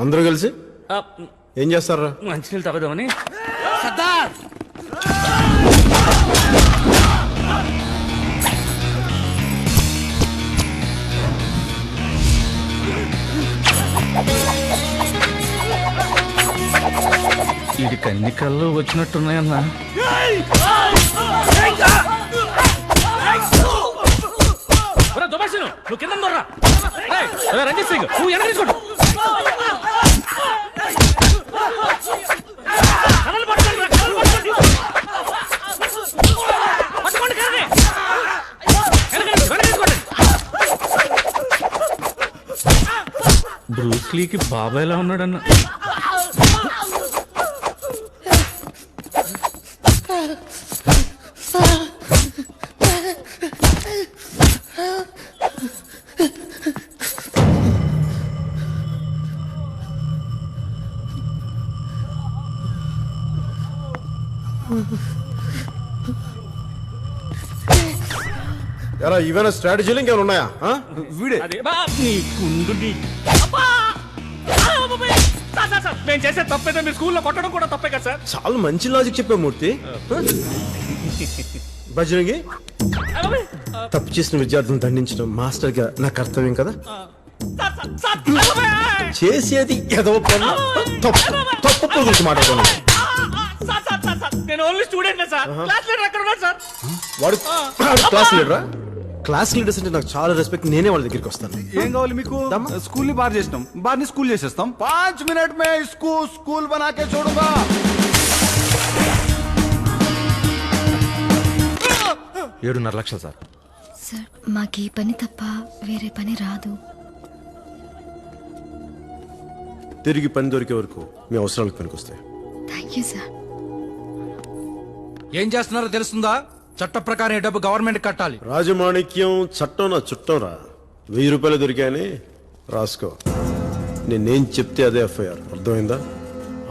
అందరూ కలిసి ఏం చేస్తారా? మంచినీళ్ళు తాగుదామని. వీడికి అన్ని కళ్ళు వచ్చినట్టున్నాయన్నా. నువ్వు కింద రంజిత్ సింగ్ నువ్వు వెనక తీసుకోండి. బ్రూస్లీకి బాబాయ్ ఎలా ఉన్నాడన్న. ఎరా ఇవైనా స్ట్రాటజీలు ఇంకేమైనా ఉన్నాయా? వీడే నేను చేసే తప్పేదో మీ స్కూల్లో కొట్టడం కూడా తప్పే కదా సార్. చాలా మంచి లాజిక్ చెప్పా మూర్తి. బజరంగి, తప్పు చేసిన విద్యార్థులను దండించడం మాస్టర్ గా నా కర్తవ్యం కదా. చేసేది ఏదో పని తప్పు గురించి మాట్లాడుతున్నాను. నేను only student sir. Class leader అక్కడ ఉన్నాడు సార్. వాడు క్లాస్ లీడరా? క్లాస్ లీడర్స్ అంటే నాకు చాలా రెస్పెక్ట్. నేనే వాళ్ళ దగ్గరికి వస్తాను. ఏం కావాలి మీకు? స్కూల్ ని బార్ చేసినాం, బార్ ని స్కూల్ చేసేస్తాం. 5 మినిట్ మే స్కూల్ బనాకే చూడుగా. 7.5 లక్షలు సార్. సార్ మాకు ఈ పని తప్ప వేరే పని రాదు. తిరిగి పని దొరికే వరకు మీ అవసరాలకు పనికొస్తాయి. Thank you sir. ఏం చేస్తున్నారో తెలుస్తుందా? చట్ట ప్రకారం ఈ డబ్బు గవర్నమెంట్ కట్టాలి. రాజమాణిక్యం చట్టం నా చుట్టం రా. 1000 రూపాయలు దొరికాయని రాసుకో. నేనేం చెప్తే అదే ఎఫ్ఐఆర్. అర్థమైందా?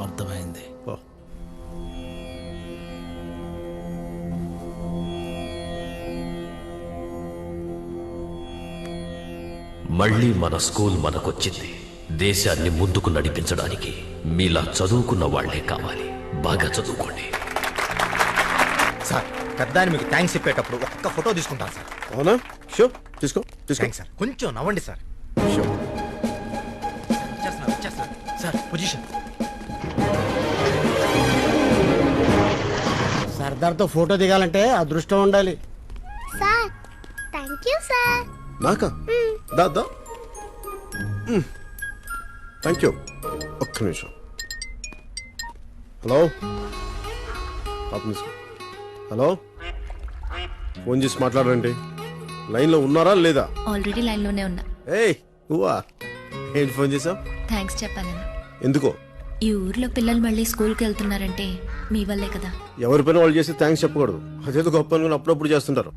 అర్థమైంది. మళ్ళీ మన స్కూల్ మనకొచ్చింది. దేశాన్ని ముందుకు నడిపించడానికి మీలా చదువుకున్న వాళ్లే కావాలి. బాగా చదువుకోండి సార్. పెద్దాన్ని మీకు థ్యాంక్స్ చెప్పేటప్పుడు ఒక్క ఫోటో తీసుకుంటాను సార్. అవునా? షో తీసుకో తీసుకో సార్. కొంచెం నవ్వండి సార్. Show sir position. సర్దార్తో ఫోటో దిగాలంటే అదృష్టం ఉండాలి. Sir thank you sir. నాకా? దా థ్యాంక్ యూ. ఒక్క నిమిషం. హలో హలో, ఫోన్ చేసి మాట్లాడండి. లైన్లో ఉన్నారా లేదా? ఆల్రెడీ లైన్ లోనే ఉన్నా. ఏయ్ నువ్వా? ఏంటి ఫోన్ చేసావు? థ్యాంక్స్ చెప్పాలని. ఎందుకో? ఈ ఊర్లో పిల్లలు మళ్ళీ స్కూల్కి వెళ్తున్నారంటే మీ వల్లే కదా. ఎవరి పైన వాళ్ళు చేస్తే థ్యాంక్స్ చెప్పకూడదు. అదేదో గొప్ప అనుకుని అప్పుడప్పుడు చేస్తుంటారు.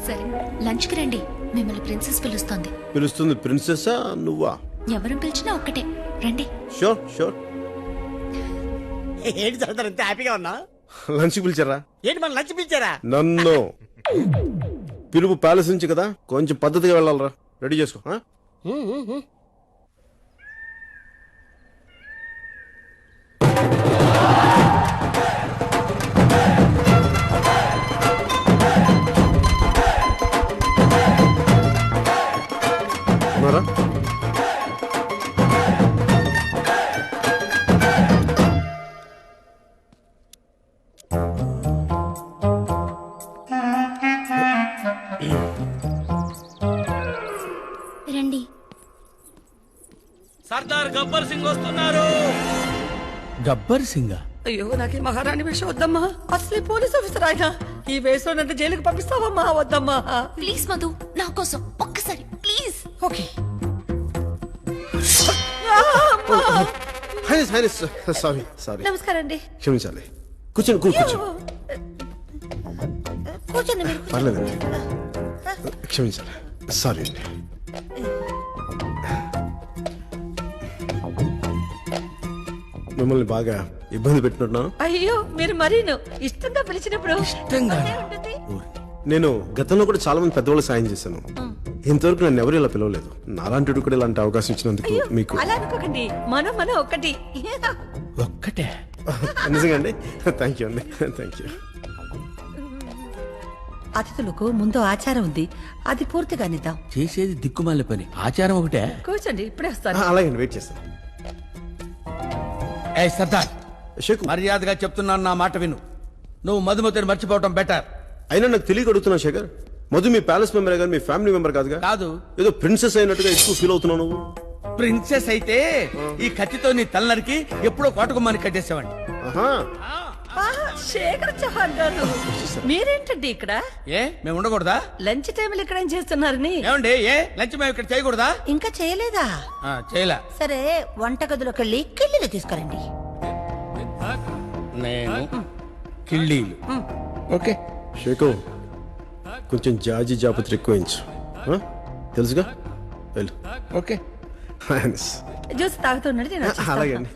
సరే లంచ్కి రండి. మిమ్మల్ని ప్రిన్సెస్ పిలుస్తోంది. పిలుస్తుంది ప్రిన్సెస్సా నువ్వా? ఎవరు పిలిచినా ఒక్కటే రండి. Sure sure. ఏంటి సర్దార్ ఇంత హ్యాపీగా ఉన్నా? లంచ్ పిలిచారా? ఏంటి మన లంచ్ పిలిచారా? నన్ను పిలుపు ప్యాలెస్ నుంచి కదా, కొంచెం పద్ధతిగా వెళ్ళాలరా. రెడీ చేసుకో. ఉన్నారా? రండి. సర్దార్ గబ్బర్ సింగ్ వస్తున్నారు. గబ్బర్ సింగ్? అయ్యో నాకు ఈ మహారాణి వేషం వద్దమ్మా. అసలు పోలీస్ ఆఫీసర్ ఆయన. ఈ వేషంలో నన్ను జైలుకి పంపిస్తావమ్మా? వద్దమ్మా ప్లీజ్ మధు, నా కోసం ఒక్కసారి ప్లీజ్. ఓకే. సారీ. నమస్కారం అండి. క్షమించాలి. కూర్చోండి కూర్చోండి. కూర్చోండి మీరు. పర్లేదండి, క్షమించాలి. సారీ అండి. మిమ్మల్ని బాగా ఇబ్బంది పెట్టినట్టున్నాను. అయ్యో మీరు మరీను ఇష్టంగా పిలిచినప్పుడు నేను గతంలో కూడా చాలా మంది పెద్దవాళ్ళు సాయం చేశాను. ఇంతవరకు నన్ను ఎవరు ఇలా పిలవలేదు. నాలాంటి కూడా ఇలాంటి అవకాశం ఇచ్చినందుకు మీకు అలా అనుకోకండి, మనం ఒక్కటి. ఒక్కటే నిజంగా అండి. థ్యాంక్ యూ అండి, థ్యాంక్ యూ. అతిథులకు ముందు ఆచారం ఉంది, అది పూర్తిగా నిద్దాం. చేసేది దిక్కుమాల పని, ఆచారం ఒకటే. కూర్చోండి, ఇప్పుడే వస్తాను. అలాగే వెయిట్ చేస్తాను. ఏ సర్దార్, మర్యాదగా చెప్తున్నాను, నా మాట విను. నువ్వు మధుమతిని మర్చిపోవటం బెటర్. అయినా నాకు తెలియక అడుగుతున్నా శేఖర్, మధు మీ ప్యాలెస్ మెంబర్ కానీ మీ ఫ్యామిలీ మెంబర్ కాదుగా? కాదు. ఏదో ప్రిన్సెస్ అయినట్టుగా ఎక్కువ ఫీల్ అవుతున్నావు నువ్వు. ప్రిన్సెస్ అయితే ఈ కత్తితో నీ తలనరికి ఎప్పుడో కోటకుమ్మని కట్టేసావండి. శేఖర్ చౌహాన్ గారు, మీరేంటండి ఇక్కడ? ఏ మేము ఉండకూడదా? లంచ్ టైంలో ఇక్కడ ఏం చేస్తున్నారని? ఏమండి, ఏ లంచ్ మేము ఇక్కడ చేయకూడదా? ఇంకా చేయలేదా? చేయలే. సరే, వంటగదిలోకి వెళ్ళి కిళ్ళీలు తీసుకురండి. నేను కిళ్ళీలు. ఓకే షేకు, కొంచెం జాజి జాపత్రి ఎక్కువయించు, తెలుసుగా. వెళ్ళు. ఓకే. జ్యూస్ తాగుతున్నాడు. అలాగే అండి.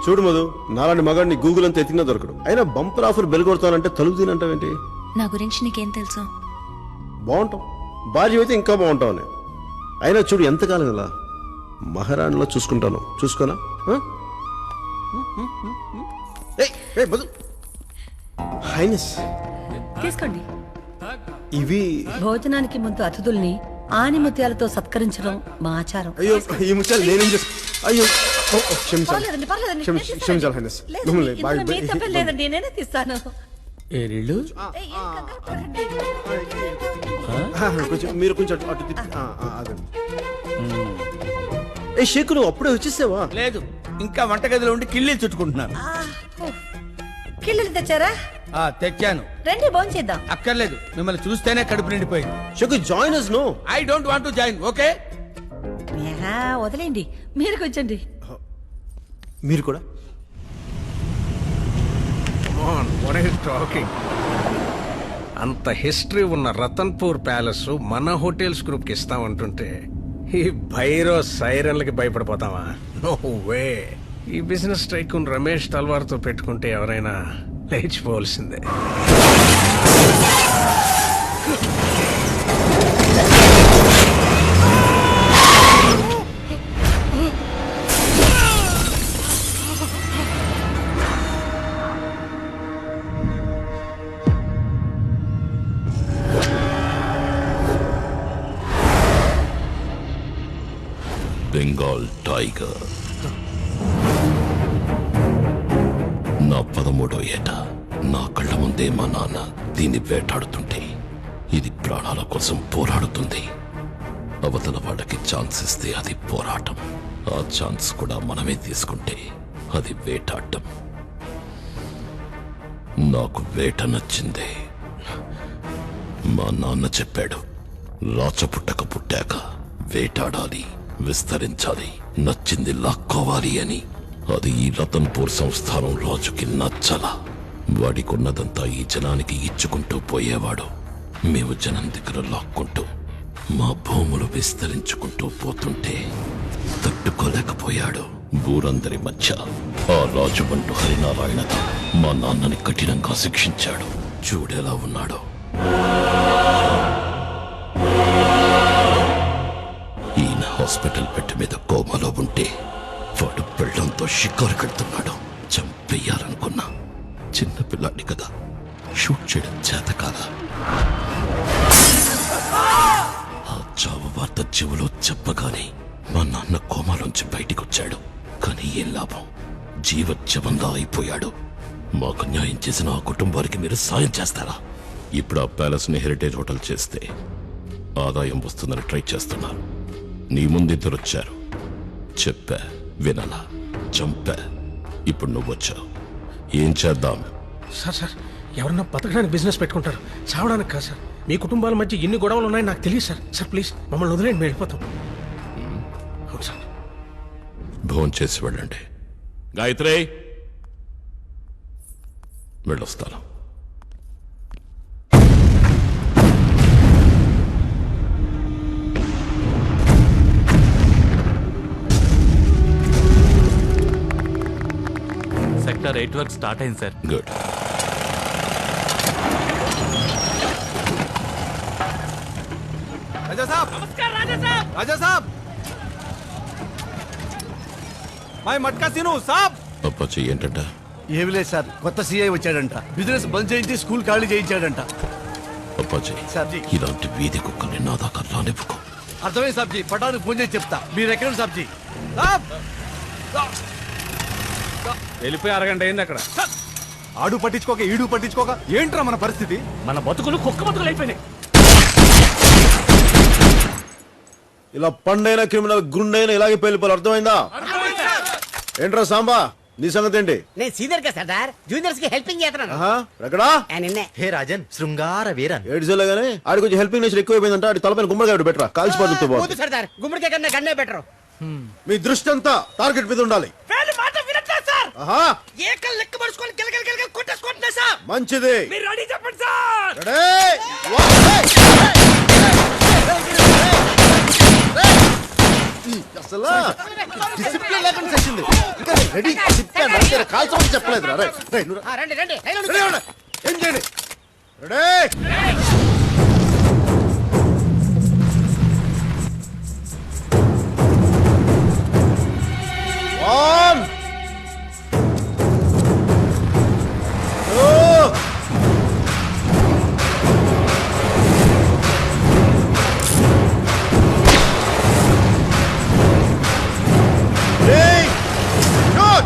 చూడు మధు, నాలాంటి మగాడిని గూగుల్ అంతా ఎతికినా దొరకడు. అయినా బంపర్ ఆఫర్ బెల్ కొడతానంటే తలుపు తినంటావేంటి? నా గురించి నీకేం తెలుసు? బాగుంటాం, భార్య అయితే ఇంకా బాగుంటావు అని. అయినా చూడు, ఎంతకాలం ఇలా మహారాణిలో చూసుకుంటాను. చూసుకోనా? హైనెస్, తీసుకోండి. ఇవి భోజనానికి ముందు అతిథుల్ని ఆనిముత్యాలతో సత్కరించడం మా ఆచారం. అయ్యో, ఈ ముత్యాలు నేనేం చేస్తా? అయ్యో, క్షమించాలి, పర్లేదండి, పర్లేదండి. క్షమించాలి హైనెస్. లేదండి, ఇందులో మీ తప్పేం లేదండి, నేనే తీస్తాను. ఏరిళ్ళు కొంచెం మీరు కొంచెం అటు తిప్పి. అదండి. ఏ షేకు, నువ్వు అప్పుడే వచ్చేసావా? లేదు, ఇంకా వంటగదిలో ఉండి కిళ్ళీలు చుట్టుకుంటున్నాను. కిళ్ళీలు తెచ్చారా? తెచ్చాను. రండి, భోంచేద్దాం. అక్కర్లేదు, మిమ్మల్ని చూస్తేనే కడుపు నిండిపోయింది. షేకు, join us. No, I don't want to join. Okay, వదిలేండి, మీరు కూర్చోండి. మీరు కూడా. అంత హిస్టరీ ఉన్న రతన్పూర్ ప్యాలెస్ మన హోటల్స్ గ్రూప్ కి ఇస్తామంటుంటే ఈ భైరో సైరన్లకి భయపడిపోతావా? No way. ఈ బిజినెస్ టైకూన్ రమేష్ తల్వార్తో పెట్టుకుంటే ఎవరైనా లేచిపోవలసిందే. బెంగాల్ టైగర్. నా 13వ ఏట నా కళ్ళ ముందే మా నాన్న దీన్ని వేటాడుతుంటే ఇది ప్రాణాల కోసం పోరాడుతుంది. అవతల వాళ్ళకి ఛాన్స్ ఇస్తే అది పోరాటం, ఆ ఛాన్స్ కూడా మనమే తీసుకుంటే అది వేటాడటం. నాకు వేట నచ్చింది. మా నాన్న చెప్పాడు, రాచపుట్టక పుట్టాక వేటాడాలి, విస్తరించాలి, నచ్చింది లాక్కోవాలి అని. అది ఈ రతన్పూర్ సంస్థానం రాజుకి నచ్చల. వాడికున్నదంతా ఈ జనానికి ఇచ్చుకుంటూ పోయేవాడు. మేము జనం దగ్గర లాక్కుంటూ మా భూములు విస్తరించుకుంటూ పోతుంటే తట్టుకోలేకపోయాడు. ఊరందరి మధ్య ఆ రాజుబంటు హరినారాయణతో మా నాన్నని కఠినంగా శిక్షించాడు. చూడేలా ఉన్నాడు. ఈయన హాస్పిటల్ బెడ్ మీద కోమాలో ఉంటే వాడు పెళ్ళంతో షికారు కడుతున్నాడు. చంపేయాలనుకున్నా. చిన్నపిల్లాడి కదా, షూట్ చేయడం చేత కాదా. ఆ చావు వార్త చెవులో చెప్పగానే మా నాన్న కోమాలోంచి బయటికొచ్చాడు. కానీ ఏం లాభం, జీవజ్యవంగా అయిపోయాడు. మాకు న్యాయం చేసిన ఆ కుటుంబానికి మీరు సాయం చేస్తారా? ఇప్పుడు ఆ ప్యాలెస్ ని హెరిటేజ్ హోటల్ చేస్తే ఆదాయం వస్తుందని ట్రై చేస్తున్నారు. నీ ముందిద్దరు వచ్చారు, చెప్పా, వినలా, చంపా. ఇప్పుడు నువ్వు వచ్చావు, ఏం చేద్దాం? సార్, ఎవరన్నా బతకడానికి బిజినెస్ పెట్టుకుంటారు, చావడానికి కాదు సార్. మీ కుటుంబాల మధ్య ఎన్ని గొడవలు ఉన్నాయని నాకు తెలియదు సార్. సార్ ప్లీజ్ మమ్మల్ని వదిలేండి, మేము వెళ్ళిపోతాం. అవును సార్. భోజనం చేసి వెళ్ళండి. గాయత్రి, వెళ్ళొస్తాను. సార్ 8 వర్క్ స్టార్ట్ అయింది సార్. గుడ్. రాజా సాబ్ రాజా సాబ్ మై మట్కా సీను సాబ్. అప్పాచి ఏంటంట? ఏమి లేదు సార్, కొత్త సీఐ వచ్చాడంట. బిజినెస్ బంద్ చేయించి స్కూల్ ఖాళీ చేయించాడంట. అప్పాచి ఇలాంటి వీధి కుక్కని నా దాకా రానివ్వకు. అర్థమైంది సాబ్జీ, పటానికి ఫోన్ చేసి చెప్తా. మీరు ఎక్కడ సాబ్జీ? సాబ్ వెళ్ళిపోయి అరగంట అయింది అక్కడ. ఆడు పట్టించుకోక ఈడు పట్టించుకోక ఏంట్రా మన పరిస్థితి? మన బతుకులు కుక్క బతుకులు అయిపోయినాయి. ఇలా పండైన క్రిమినల్ గుండైన ఇలాగే పేలిపోవాలి. అర్థమైందా? ఏంట్రా సాంబా, నీ సంగతి ఏంటి? నేను సీనియర్ గా సర్దార్, జూనియర్స్ కి హెల్పింగ్ చేస్తున్నాను. ఎక్కడా? నిన్నే. హే రాజన్, శృంగార వీరన్. ఏడ్చలేగానే ఆడి కొంచెం హెల్పింగ్ నేచర్ ఎక్కువైపోయిందంట. ఆడి తలపైన గుమ్మడికాయ బెటరా, కాల్చిపోతుంది. వద్దు సర్దార్, గుమ్మడికాయ కన్నా గన్నే బెటర్. మీ దృష్టి అంతా టార్గెట్ మీద ఉండాలి. మంచిది. అసలు డిసిప్లిన్ లేకుండా చేసింది. రెడీ కాల్చమని చెప్పలేదు. ఏం చేయండి? Ready. One, two, three, shoot!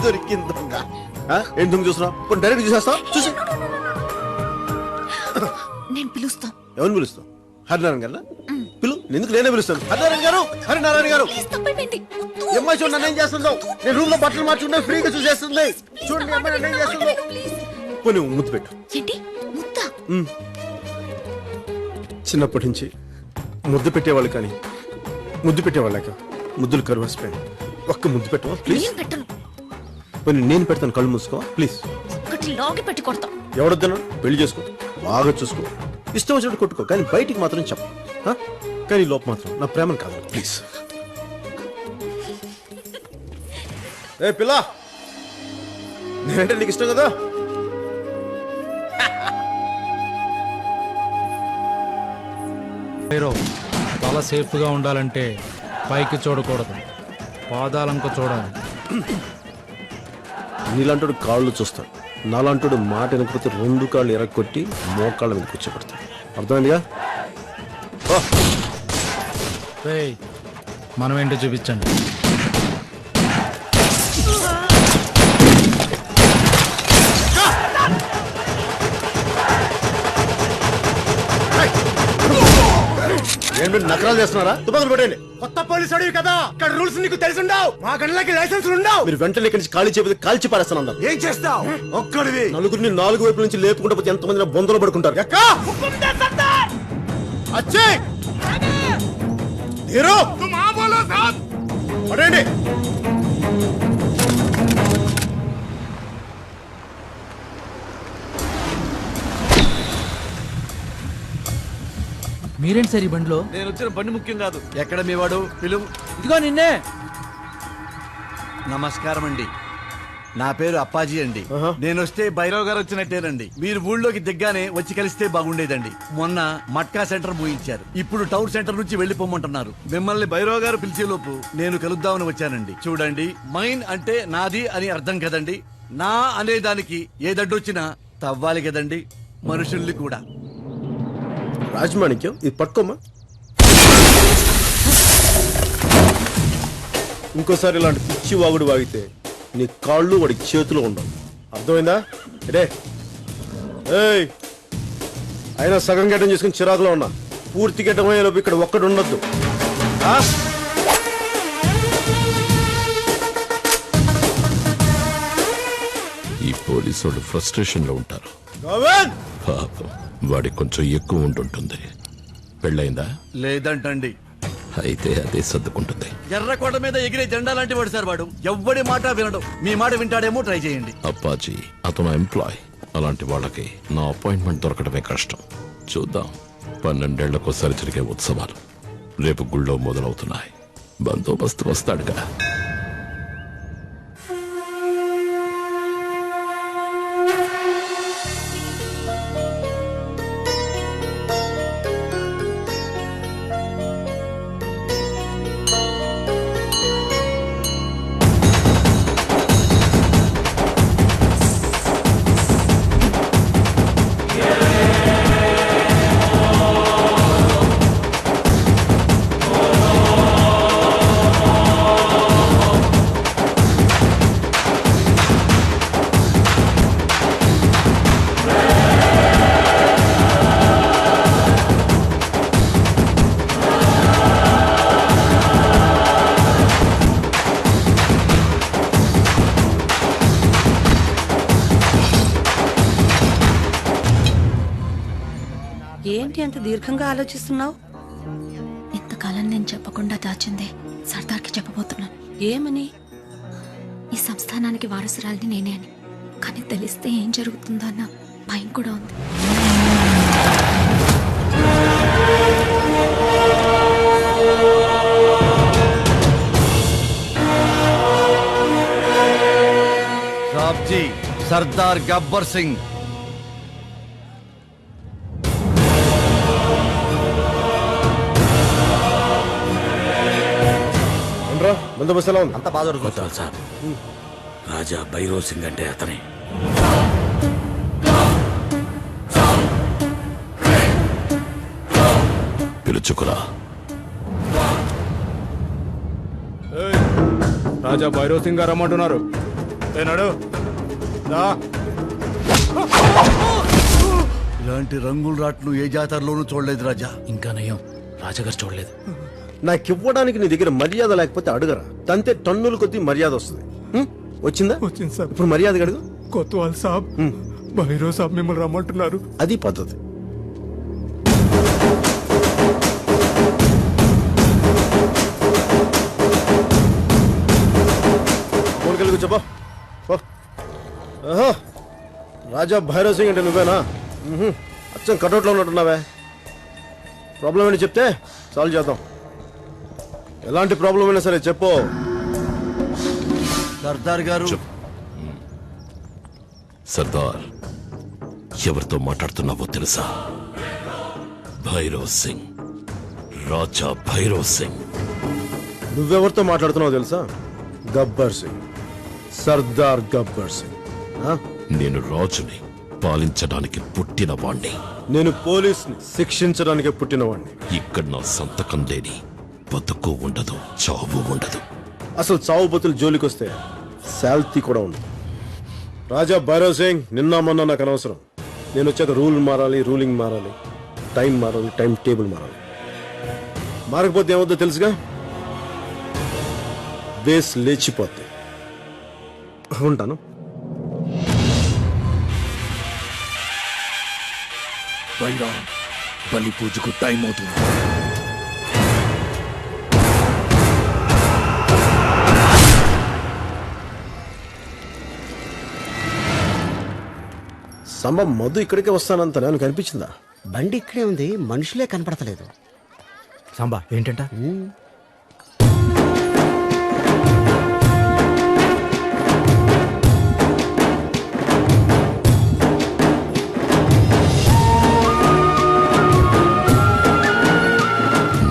దొరికింది. ఏం దొంగ చూస్తున్నావు? డైరెక్ట్ చూసేస్తా. చూసి నేను పిలుస్తా. ఎవరిని పిలుస్తావు? హరినారాయణ గారు పిలు. ఎందుకు నేనే పిలుస్తాను. హరినారాయణ గారు, హరినారాయణ గారు. అమ్మాయి చూడండి నన్ను ఏం చేస్తుందో. నేను రూమ్ లో బట్టలు మార్చుకుంటే ఫ్రీగా చూసేస్తుంది. చూడండి అమ్మాయి నన్ను ఏం చేస్తుందో. పోనీ ముద్దు పెట్టు. చిన్నప్పటి నుంచి ముద్దు పెట్టేవాళ్ళు, కానీ ముద్దు పెట్టేవాళ్ళక ముద్దులు కరువసిపోయాను. ఒక్క ముద్దు పెట్టవా ప్లీజ్? పోనీ నేను పెడతాను. కళ్ళు మూసుకో ప్లీజ్. పెట్టి కొడతా. ఎవడొద్దన్నా పెళ్లి చేసుకో, బాగా చూసుకో, ఇష్టం వచ్చినట్టు కొట్టుకో, కానీ బయటికి మాత్రం చెప్పు. కానీ లోపు మాత్రం నా ప్రేమను కాదు ప్లీజ్. ఏ పిల్ల, నేనంటే నీకు ఇష్టం కదా? తల సేఫ్ గా ఉండాలంటే పైకి చూడకూడదు, పాదాలంక చూడాలి. నీలాంటి కాళ్ళు చూస్తాడు, నాలాంటి మాట వెనకపోతే 2 కాళ్ళు ఎరగొట్టి మోకాళ్ళ మీద కూర్చోబెడతాడు. అర్థమైందిగా? మనం ఏంటో చూపించండి. ఏంటి నకరాలు చేస్తున్నారా? తుపాకులు పెట్టండి. కొత్త పోలీసు అడివి కదా, ఇక్కడ రూల్స్ నీకు తెలిసిండవు. మా గన్లకి లైసెన్స్ ఉండవు. మీరు వెంటనే ఇక్కడి నుంచి ఖాళీ చేయకపోతే కాల్చి పారేస్తాను. ఏం చేస్తావు? ఒక్కడివి నలుగురిని 4 వైపుల నుంచి లేపుకుంటూ పోతే ఎంతమంది బొందలు పడుకుంటారు. పడండి. మీరేంటి సార్ ఈ బండిలో? నేను వచ్చిన బండి ముఖ్యం కాదు. ఎక్కడ మీ వాడు? పిలువు. ఇదిగో నిన్నే. నమస్కారం అండి, నా పేరు అప్పాజీ అండి. నేను వస్తే భైరవ్ గారు వచ్చినట్టేనండి. మీరు ఊళ్ళోకి దిగ్గానే వచ్చి కలిస్తే బాగుండేదండి. మొన్న మట్కా సెంటర్ మూయించారు, ఇప్పుడు టౌన్ సెంటర్ నుంచి వెళ్లిపోమంటున్నారు. మిమ్మల్ని భైరవ్ గారు పిలిచేలోపు నేను కలుద్దామని వచ్చానండి. చూడండి, మైన్ అంటే నాది అని అర్థం కదండి. నా అనే దానికి ఏదడ్డొచ్చినా తవ్వాలి కదండి, మనుషుల్ని కూడా. రాజమాణిక్యం, ఇది పట్టుకోమా. ఇంకోసారి ఇలాంటి పిచ్చి వాగుడు వాగితే నీ కాళ్ళు వాడి చేతిలో ఉండవు. అర్థమైందా? ఏయ్, అయినా సగం గడ్డం చేసుకుని చిరాకులో ఉన్నా. పూర్తి గడ్డం అయ్యేలోపు ఇక్కడ ఒక్కడు ఉండొద్దు. ఈ పోలీసు వాళ్ళు ఫ్రస్ట్రేషన్ లో ఉంటారు. పాపం వాడికి కొంచెం ఎక్కువ ఉంటుంటుంది. పెళ్ళైందా? లేదంటండి. అయితే అదే సర్దుకుంటుంది. ఎర్రకోట మీద ఎగిరే జెండా లాంటి వాడు సార్ వాడు. ఎవ్వడి మాట వినడు. మీ మాట వింటాడేమో ట్రై చేయండి. అప్పాజీ అతను ఎంప్లాయ్. అలాంటి వాళ్ళకి నా అపాయింట్మెంట్ దొరకడమే కష్టం. చూద్దాం. 12 ఏళ్లకోసారి జరిగే ఉత్సవాలు రేపు గుళ్ళో మొదలవుతున్నాయి. బందోబస్తు వస్తాడుగా. ఏంటి అంత దీర్ఘంగా ఆలోచిస్తున్నావు? ఇంతకాలం నేను చెప్పకుండా దాచిందే సర్దార్కి చెప్పబోతున్నాను. ఏమని? ఈ సంస్థానానికి వారసురాలిని నేనే అని. కానీ తెలిస్తే ఏం జరుగుతుందో అన్న భయం కూడా ఉంది. సాబ్జీ, సర్దార్ గబ్బర్ సింగ్. బందోబస్తు ఎలా ఉంది? అంత బాగా జరుగుతుంది సార్. రాజా భైరవ్ సింగ్ అంటే అతనే. పిలుచుకురా. రాజా భైరవ్ సింగ్ గారు రమ్మంటున్నారు. ఏనాడు ఇలాంటి రంగుల రాట్లు ఏ జాతరలోనూ చూడలేదు రాజా. ఇంకా నయం, రాజాగారు చూడలేదు. నాకివ్వడానికి నీ దగ్గర మర్యాద లేకపోతే అడుగరా. తంతే టన్నుల కొద్దీ మర్యాద వస్తుంది. వచ్చిందా? వచ్చింది సార్. ఇప్పుడు మర్యాద అడుగు. కొత్వాల్ సాబ్, భైరవ్ సాబ్ మిమ్మల్ని రమ్మంటున్నారు. అది పద్ధతి. చెప్పా. రాజా భైరవ్ సింగ్ అంటే నువ్వేనా? అచ్చం కటౌట్లో ఉన్నట్టున్నావే. ప్రాబ్లం ఏంటి చెప్తే సాల్వ్ చేద్దాం. ఎలాంటి ప్రాబ్లం అయినా సరే చెప్పు. సర్దార్ గారు. సర్దార్, ఎవరితో మాట్లాడుతున్నావో తెలుసా? భైరవ్ సింగ్, రాజా భైరవ్ సింగ్. నువ్వెవరితో మాట్లాడుతున్నావో తెలుసా? గబ్బర్ సింగ్, సర్దార్ గబ్బర్ సింగ్. నేను రాజుని, పాలించడానికి పుట్టిన వాణ్ణి. నేను పోలీస్ని, శిక్షించడానికి పుట్టిన వాణ్ణి. ఇక్కడ నా సంతకం లేని బతుకు ఉండదు, చావు ఉండదు. అసలు చావు బతులు జోలికొస్తే శాల్తీ కూడా ఉండదు. రాజా భైరవ్ సింగ్, నిన్న మొన్న నాకు అనవసరం. నేను వచ్చాక రూల్ మారాలి, రూలింగ్ మారాలి, టైం మారాలి, టైం టేబుల్ మారాలి. మారకపోతే ఏమవుద్దో తెలుసుగా? బేస్ లేచిపోతే. ఉంటాను. బైరా, బలి పూజకు టైం అవుతుంది. సంభం మధు ఇక్కడికే వస్తానంత నాకు కనిపించిందా? బండి ఇక్కడే ఉంది, మనుషులే కనపడతలేదు. సాంబా ఏంటంట?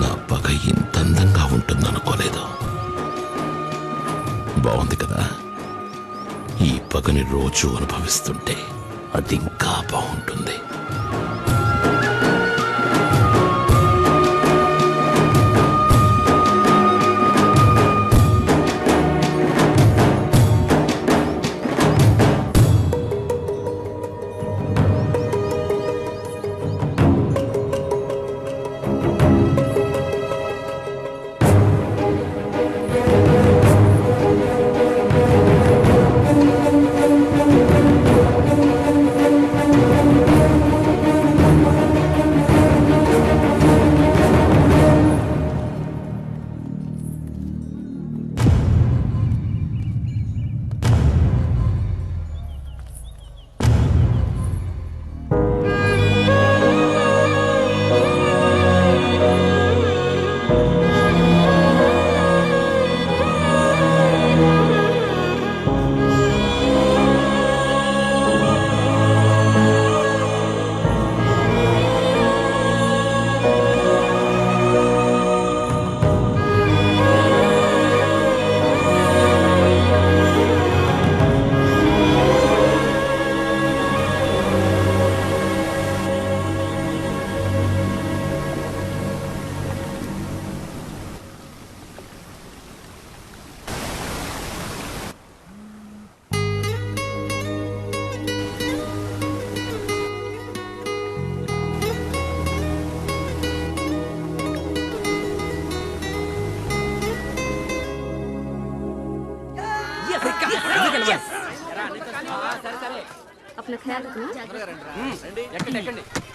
నా పగ ఇంత అందంగా ఉంటుందనుకోలేదు. బాగుంది కదా? ఈ పగని రోజు అనుభవిస్తుంటే అది ఇంకా బాగుంటుంది.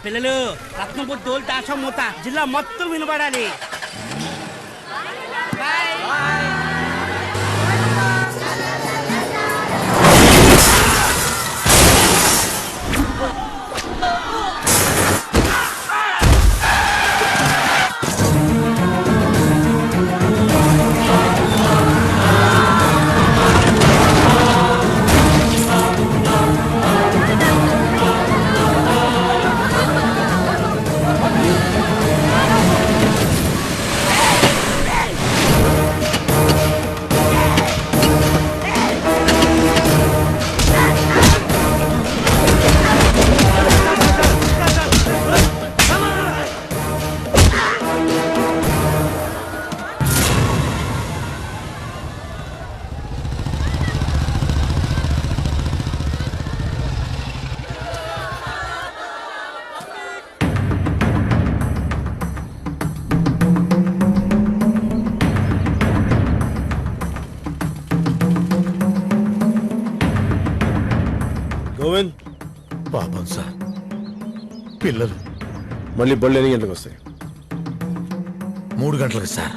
పిల్లలు రత్నపు తోలు తాషం మూత జిల్లా మొత్తం వినబడాలి. గోవింద్, పాపం సార్, పిల్లలు మళ్ళీ బళ్ళు ఎన్ని గంటలకు వస్తాయి? 3 గంటలకు sir.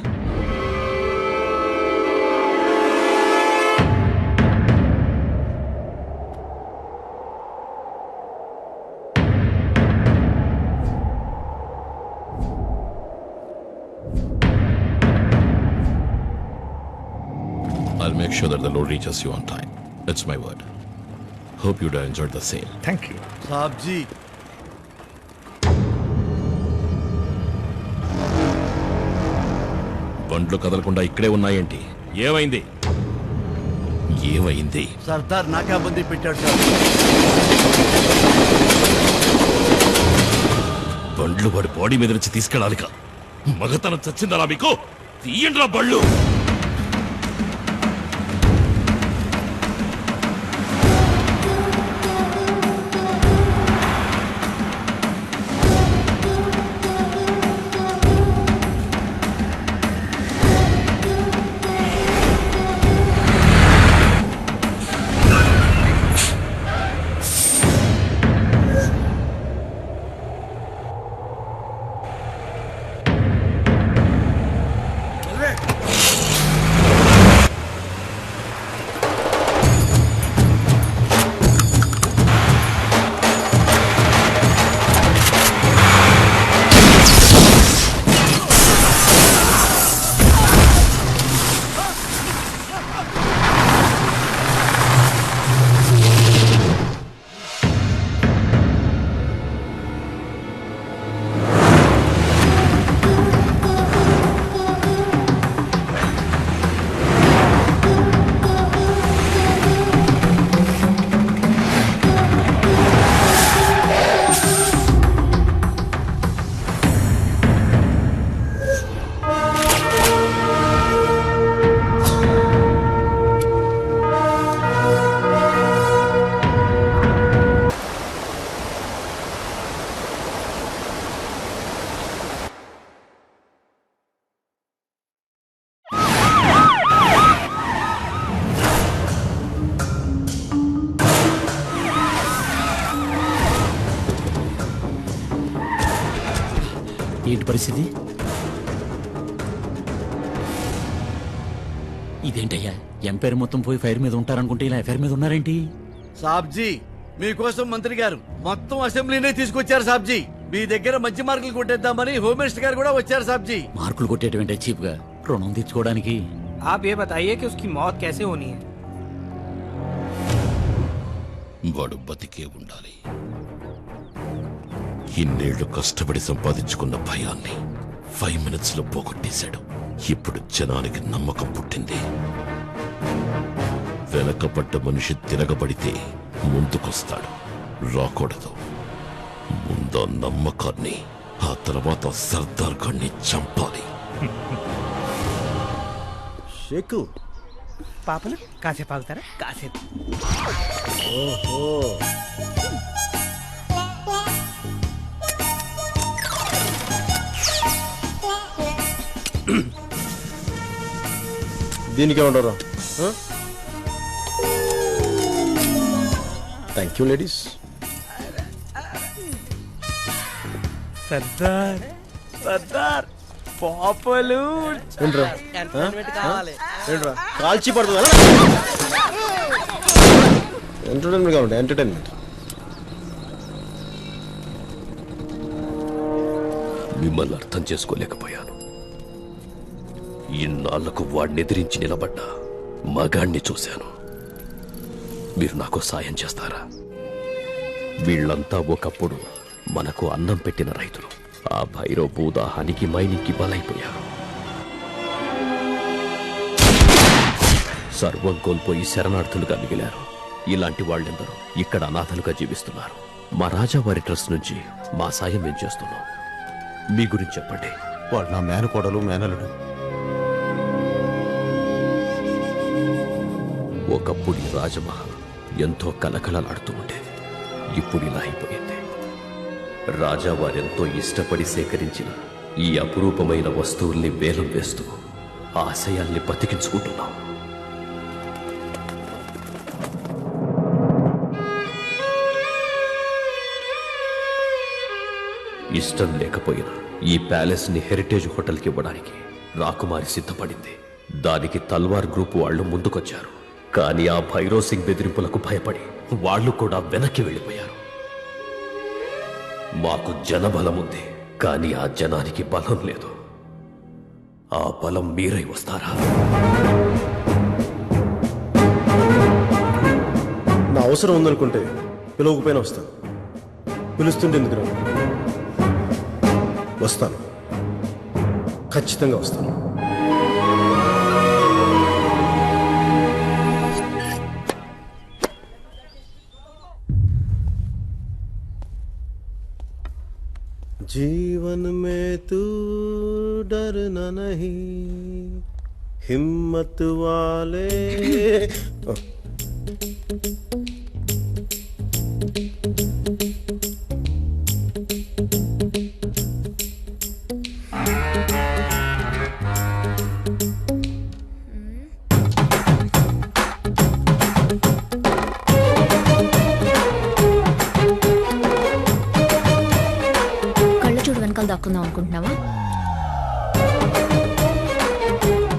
I'll make sure that the load reaches you on time. That's my word. Hope you'd have enjoyed the same. Thank you. साहब जी, బండ్లు కదలకుండా ఇక్కడే ఉన్నాయేంటి? ఏమైంది? ఏమైంది? सरदार नाकाबंदी పెట్టాడు సార్. బండ్లు వాడి బాడీ మీద నుంచి తీసుకెళ్ళాలిక. మగతనం చచ్చిందలా మీకు? తీయండిరా బళ్ళు. ఏంటి పరిస్థితి? ఇదేంటయ్యా, ఎంపైర్ మొత్తం పోయి ఫైర్ మీద ఉంటారనుకుంటే ఇలా ఎఫైర్ మీద ఉన్నారేంటి? సాబ్ జీ, మీకోసం మంత్రి గారు మొత్తం అసెంబ్లీనే తీసుకొచ్చారు సాబ్ జీ. మీ దగ్గర మంచి మార్కులు కొట్టేద్దామని హోమ్ మినిస్టర్ గారు కూడా వచ్చారు సాబ్ జీ. మార్కులు కొట్టేటువంటి చీప్ గా రుణం తీర్చుకోవడానికి. आप ये बताइए कि उसकी मौत कैसे होनी है? వాడు బతికే ఉండాలి. ఇన్నేళ్లు కష్టపడి సంపాదించుకున్న భయాన్ని 5 minutes లో పోగొట్టేశాడు. ఇప్పుడు జనానికి నమ్మకం పుట్టింది. వెనకపడ్డ మనిషి తిరగబడితే ముందుకొస్తాడు, రాకూడదు. ముందు నమ్మకాన్ని, ఆ తర్వాత సర్దార్ గాన్ని చంపాలి. షేకు పాపలు కాసేపు ఆగుతారా? కాసేపు. ఓహో, దీనికి ఏమంటారా? Thank you ladies. Sardar Sardar పాపలు కాల్చి పడుతుంది. ఎంటర్టైన్మెంట్ కావాలి, ఎంటర్టైన్మెంట్. మిమ్మల్ని అర్థం చేసుకోలేకపోయాను. ఇన్నాళ్లకు వాడిని ఎదిరించి నిలబడ్డా మగాణ్ణి చూశాను. మీరు నాకు సాయం చేస్తారా? వీళ్ళంతా ఒకప్పుడు మనకు అన్నం పెట్టిన రైతులు. ఆ భైరవ్ భూదాహానికి మైనింగ్కి బలైపోయారు. సర్వం కోల్పోయి శరణార్థులుగా మిగిలారు. ఇలాంటి వాళ్ళెందరూ ఇక్కడ అనాథలుగా జీవిస్తున్నారు. మా రాజావారి ట్రస్ట్ నుంచి మా సాయం ఏం చేస్తున్నాం? మీ గురించి చెప్పండి. వాళ్ళు నా మేనకోడలు, మేనలుడు. ఒకప్పుడు ఈ రాజమహల్ ఎంతో కలకలలాడుతూ ఉండేది. ఇప్పుడు ఇలా అయిపోయింది. రాజావారెంతో ఇష్టపడి సేకరించిన ఈ అపురూపమైన వస్తువుల్ని వేలం వేస్తూ ఆశయాల్ని బతికించుకుంటున్నాం. ఇష్టం లేకపోయినా ఈ ప్యాలెస్ ని హెరిటేజ్ హోటల్కి ఇవ్వడానికి రాకుమారి సిద్ధపడింది. దానికి తల్వార్ గ్రూప్ వాళ్ళు ముందుకొచ్చారు. కానీ ఆ భైరవ్ సింగ్ బెదిరింపులకు భయపడి వాళ్ళు కూడా వెనక్కి వెళ్ళిపోయారు. మాకు జనబలం ఉంది, కానీ ఆ జనానికి బలం లేదు. ఆ బలం మీరై వస్తారా? నా అవసరం ఉందనుకుంటే పిలవకపోయినా వస్తాను. పిలుస్తుంటే ఎందుకు రాను? వస్తాను, ఖచ్చితంగా వస్తాను. जीवन में तू डरना नहीं, हिम्मत वाले. దాక్కుందాం అనుకుంటున్నావా?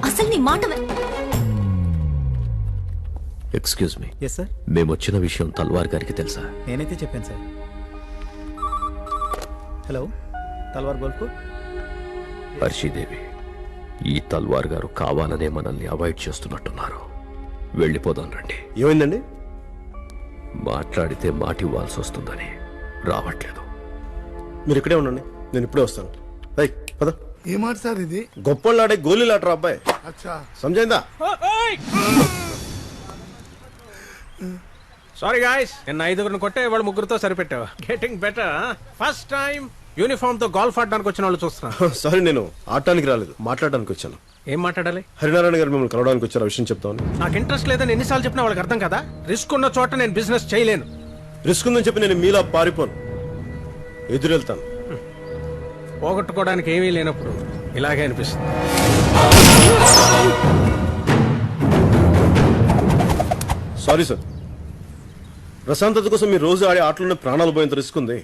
అసలు నీ మాట ఎక్స్క్యూజ్ మీ. Yes sir. మేము వచ్చిన విషయం తల్వార్ గారికి తెలుసా? నేనైతే చెప్పాను sir. Hello, Talwar golf. Harshidevi, ఈ తల్వార్ గారు కావాలనే మనల్ని అవాయిడ్ చేస్తున్నట్టున్నారు. వెళ్ళిపోదాం రండి. ఏమైందండి? మాట్లాడితే మాట ఇవ్వాల్సి వస్తుందని రావట్లేదు. మీరు ఇక్కడే ఉండండి, నేను ఇప్పుడే వస్తాను. పద. ఏ మాట సార్ ఇది? గొప్పళ్ళు ఆడే గోళీలు ఆటరా అబ్బాయి. సమజైందా? సారీ గాయ్స్, నిన్న 5గురిని కొట్టే వాళ్ళు 3గురితో సరిపెట్టావు. Getting better. First time uniform తో గోల్ఫ్ ఆడడానికి వచ్చిన వాళ్ళు చూస్తున్నా. సారీ, నేను ఆడటానికి రాలేదు, మాట్లాడడానికి వచ్చాను. ఏం మాట్లాడాలి? హరినారాయణ గారు మిమ్మల్ని కలవడానికి వచ్చారు, విషయం చెప్తామని. నాకు ఇంట్రెస్ట్ లేదని ఎన్నిసార్లు చెప్పినా వాళ్ళకి అర్థం కదా. రిస్క్ ఉన్న చోట నేను బిజినెస్ చేయలేను. రిస్క్ ఉందని చెప్పి నేను మీలా పారిపోను, ఎదురెళ్తాను. పోగొట్టుకోవడానికి ఏమీ లేనప్పుడు ఇలాగే అనిపిస్తుంది. సారీ సార్, ప్రశాంతత కోసం మీరు రోజు ఆడే ఆటలోనే ప్రాణాలు పోయేంత రిస్క్ ఉంది.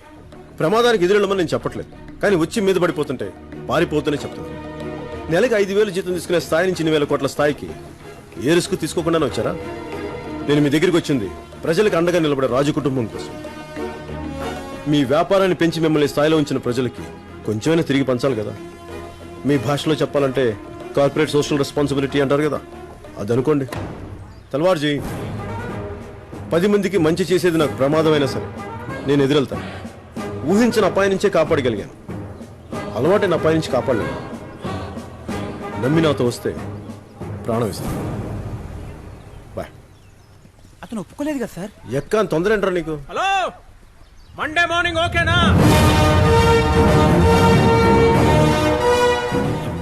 ప్రమాదానికి ఎదురెళ్ళమని నేను చెప్పట్లేదు, కానీ వచ్చి మీద పడిపోతుంటే పారిపోతూనే చెప్తాను. నెలకి 5,000 జీతం తీసుకునే స్థాయి నుంచి 2,000 కోట్ల స్థాయికి ఏ రిస్క్ తీసుకోకుండానే వచ్చారా? నేను మీ దగ్గరికి వచ్చింది ప్రజలకు అండగా నిలబడే రాజు కుటుంబం కోసం. మీ వ్యాపారాన్ని పెంచి మిమ్మల్ని స్థాయిలో ఉంచిన ప్రజలకి కొంచెమైనా తిరిగి పంచాలి కదా. మీ భాషలో చెప్పాలంటే కార్పొరేట్ సోషల్ రెస్పాన్సిబిలిటీ అంటారు కదా, అది అనుకోండి. తల్వార్జీ, 10 మందికి మంచి చేసేది నాకు ప్రమాదమైనా సరే నేను ఎదురెళ్తాను. ఊహించిన అపాయం నుంచే కాపాడగలిగాను, అలవాటైన అపాయం నుంచి కాపాడలేను. నమ్మి నాతో వస్తే ప్రాణం ఇస్తాను. బాయ్. అతను ఒప్పుకోలేదు కదా సార్. ఎక్క తొందర ఏంట్రా నీకు? హలో, మండే మార్నింగ్ ఓకేనా?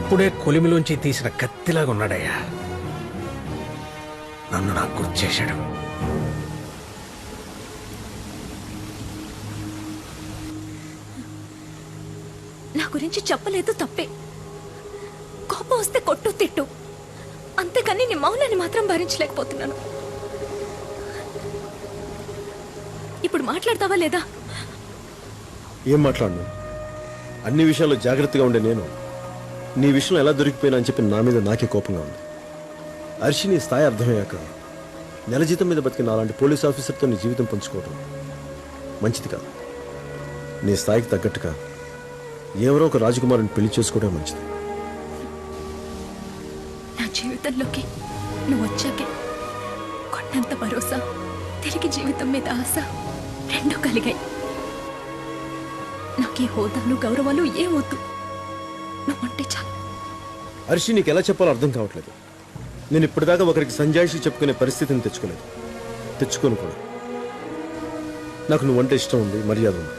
ఇప్పుడే కొలిమిలోంచి తీసిన కత్తిలాగా ఉన్నాడయ్యా. నన్ను నాకు గుర్తు చేశాడు. నా గురించి చెప్పలేదు తప్పే. కోపం వస్తే కొట్టు తిట్టు, అంతేకాని నీ మౌనాన్ని మాత్రం భరించలేకపోతున్నాను. ఇప్పుడు మాట్లాడతావా లేదా? ఏం మాట్లాడను? అన్ని విషయాల్లో జాగ్రత్తగా ఉండే నేను నీ విషయం ఎలా దొరికిపోయినా అని చెప్పి నా మీద నాకే కోపంగా ఉంది. అర్షి నీ స్థాయి అర్థమయ్యాక నెల జీతం మీద బతికిన అలాంటి పోలీస్ ఆఫీసర్తో నీ జీవితం పంచుకోవడం మంచిది కాదు. నీ స్థాయికి తగ్గట్టుగా ఎవరో ఒక రాజకుమారుని పెళ్లి చేసుకోవడం మంచిది. నా జీవితంలోకి నువ్వు వచ్చాకే కొండంత భరోసా, తిరిగి జీవితం మీద ఆశ రెండూ కలిగాయి. నాకే హోదాలు గౌరవాలు ఏ వద్దు, నువ్వంటే చాలు. అర్షి నీకు ఎలా చెప్పాలో అర్థం కావట్లేదు. నేను ఇప్పటిదాకా ఒకరికి సంజాయిషి చెప్పుకునే పరిస్థితిని తెచ్చుకోను కూడా. నాకు నువ్వంటే ఇష్టం ఉంది, మర్యాద ఉంది.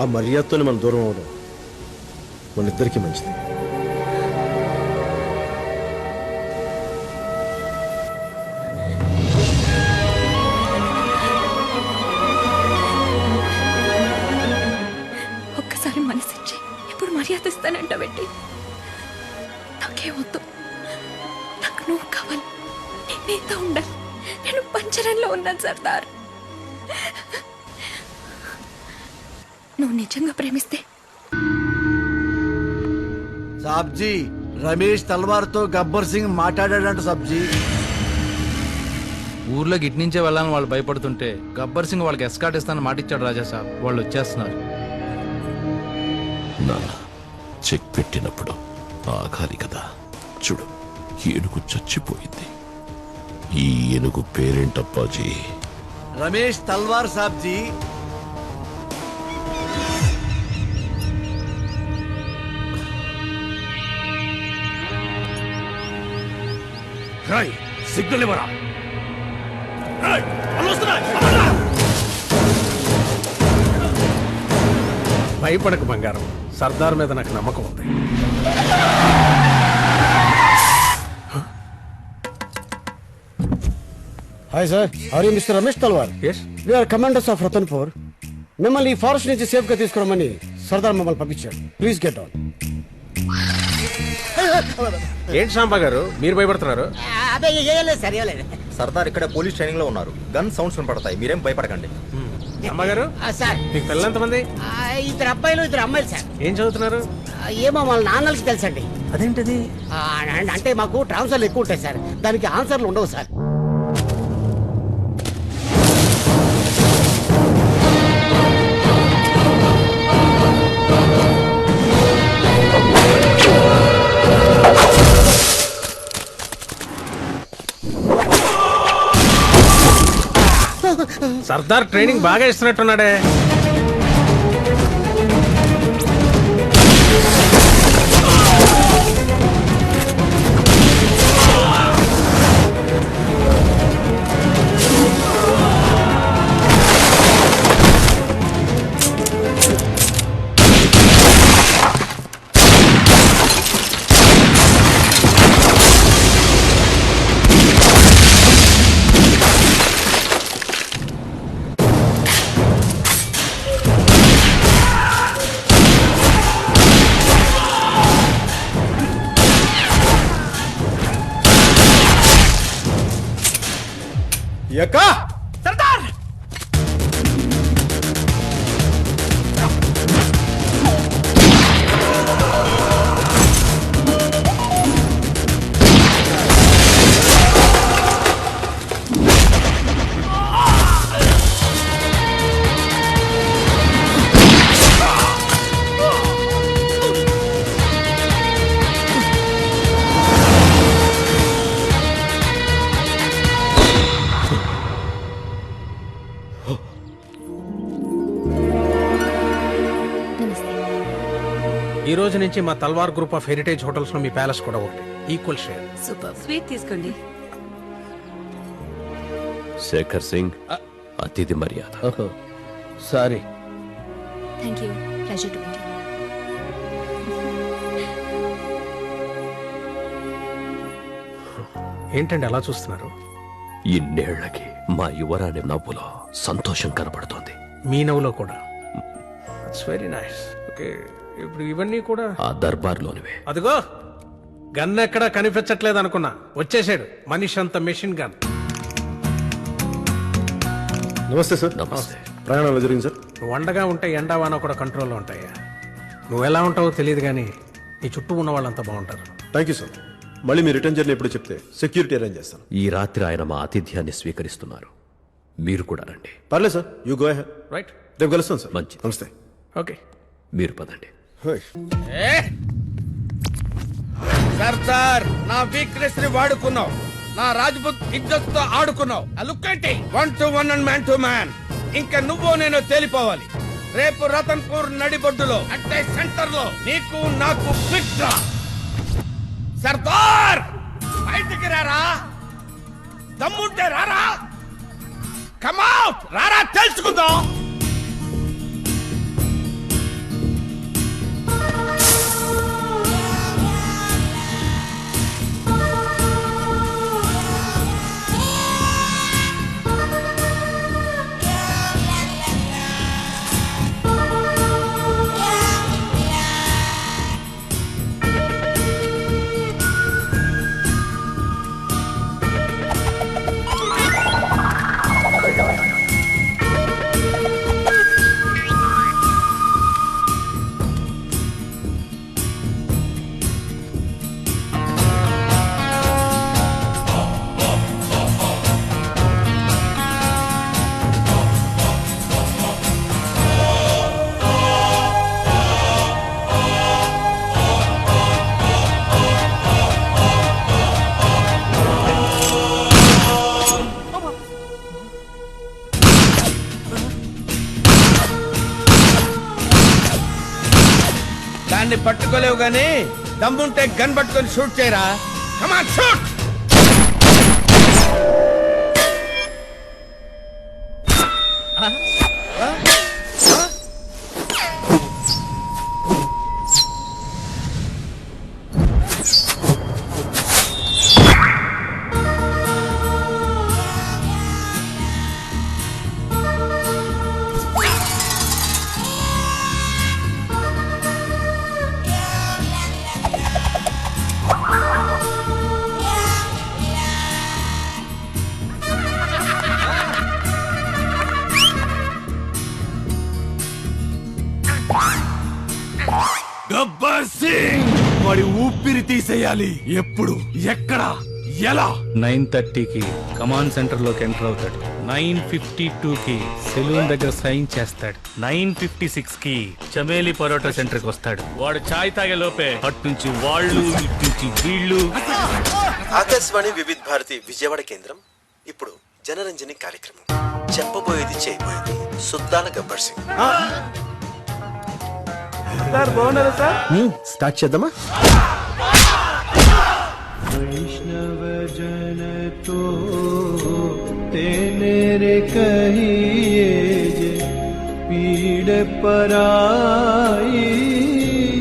ఆ మర్యాదతోనే మనం దూరం అవడం మన ఇద్దరికీ మంచిది. ఒక్కసారి మనసిచ్చి ఇప్పుడు మర్యాద ఇస్తానంట పెట్టి నాకే వద్దు. నాకు నువ్వు కావాలి, నీతో ఉండాలి. నేను పంచరంలో ఉన్నాను సర్దార్. నువ్వు నిజంగా ప్రేమిస్తే సాబ్జీ, రమేష్ తల్వార్ తో గబ్బర్ సింగ్ మాట్లాడాడంట సాబ్జీ. ఊర్లోకి ఇట్నుంచే వెళ్ళాలని వాళ్ళు భయపడుతుంటే గబ్బర్ సింగ్ వాళ్ళకి ఎస్కాట్ ఇస్తానని మాటిచ్చాడు రాజా సాబ్. వాళ్ళు వచ్చేస్తున్నారు. నాన్న చెక్ పెట్టినప్పుడు ఆగాలి కదా. చూడు, ఏనుగు చచ్చిపోయింది. ఈ ఏనుగు పేరేంటప్పాజీ? రమేష్ తల్వార్ సాబ్జీ. సిగ్నల్ ఇవ్వరా? భయపడకు బంగారం, సర్దార్ మీద నాకు నమ్మకం ఉంది. Hi sir, are you mister Ramesh Talwar? We are commanders of Ratanpur. మిమ్మల్ని ఈ ఫారెస్ట్ నుంచి సేఫ్ గా తీసుకురమ్మని సర్దార్ మమ్మల్ని పంపించాడు. Please get on. ఏంటి సాంబా గారు మీరు భయపడుతున్నారు? సర్దార్ ఇక్కడ పోలీస్ ట్రైనింగ్ లో ఉన్నారు. గన్ సౌండ్స్ వినపడతాయి, మీరేం భయపడకండి. అమ్మగారు సార్, మీకు పిల్లలు ఎంతమంది? 2 అబ్బాయిలు 2 అమ్మాయిలు సార్. ఏం చదువుతున్నారు? ఏమో వాళ్ళ నాన్నలకి తెలుసండి. అదేంటిది? అంటే మాకు ట్రాన్స్ఫర్లు ఎక్కువ ఉంటాయి సార్, దానికి ఆన్సర్లు ఉండవు సార్. సర్దార్ ట్రైనింగ్ బాగా ఇస్తున్నట్టున్నాడే. ఎక్కా సర్దార్! ఈ రోజు నుంచి మా తల్వార్ గ్రూప్ ఆఫ్ హెరిటేజ్ హోటల్స్ లో మీ ప్యాలెస్ కూడా ఒకటి. Equal share. సూపర్. స్వీట్ తీసుకోండి. శేఖర్ సింగ్, అతిథి మర్యాద. Sorry. Thank you. Pleasure to meet you. ఏంటండి అలా చూస్తున్నారు? ఇన్నేళ్లకి మా యువరాణి నవ్వులో సంతోషం కనబడుతోంది. మీ నవ్వులో కూడా. It's very nice. ఓకే, ఇప్పుడు ఇవన్నీ కూడా ఆ దర్బార్లోనివే. అదిగో గన్ ఎక్కడా కనిపించట్లేదు అనుకున్నా, వచ్చేసాడు మనిషి అంత మెషిన్ గన్. నమస్తే సార్. నమస్తే. ప్రయాణం ఎలా జరిగింది సార్? నువ్వు వండగా ఉంటే ఎండా వాన కూడా కంట్రోల్లో ఉంటాయా. నువ్వు ఎలా ఉంటావో తెలియదు కానీ నీ చుట్టూ ఉన్న వాళ్ళంతా బాగుంటారు. Thank you sir. మళ్ళీ మీ రిటర్న్ జర్నీ ఎప్పుడు చెప్తే సెక్యూరిటీ అరేంజ్ చేస్తాను. ఈ రాత్రి ఆయన మా ఆతిథ్యాన్ని స్వీకరిస్తున్నారు. మీరు కూడా రండి. పర్లేదు sir, you go ahead. Right, రేపు కలుస్తాను సార్. మంచి. నమస్తే. ఓకే, మీరు పదండి. సర్దార్, నా వీక్నెస్ ని వాడుకున్నావు, నా రాజ్పుత్ ఇజ్జత్ తో ఆడుకున్నావు. లుక్ ఏంటి 1 to 1 and man to man. ఇంకా నువ్వు నేను తేలిపోవాలి. రేపు రతన్పూర్ నడిబొడ్డులో అంటే సెంటర్ లో నీకు నాకు క్విక్ డ్రా. సర్దార్, బయటికి రారా, దమ్ముంటే రారా, కమౌట్ రారా, తెలుసుకుందాం. దాన్ని పట్టుకోలేవు గానీ దమ్ముంటే గన్ పట్టుకొని షూట్ చేయరా. Come on shoot. గబ్బర్ సింగ్ వాడి ఊపిరి తీసేయాలి. ఎప్పుడు, ఎక్కడ, ఎలా? 9:30కి కమాండ్ సెంటర్ లోకి ఎంటర్ అవుతాడు. 9:52కి సెలూన్ దగ్గర సైన్ చేస్తాడు. 9:56కి చమేలి పరోటా సెంటర్ కి వస్తాడు. వాడు చాయ్ తాగే లోపే అటు నుంచి వాళ్ళు, ఇటు నుంచి వీళ్ళు. ఆకాశవాణి వివిధ భారతి విజయవాడ కేంద్రం ఇప్పుడు జనరంజని కార్యక్రమం. చెప్పబోయేది చేయబోయేది సుద్దాల గబ్బర్ సింగ్. సార్ బాగున్నారా సార్? స్టార్ట్ చేద్దామా? వైష్ణవ జన తో तेरे कहिए जे पीड़ पराई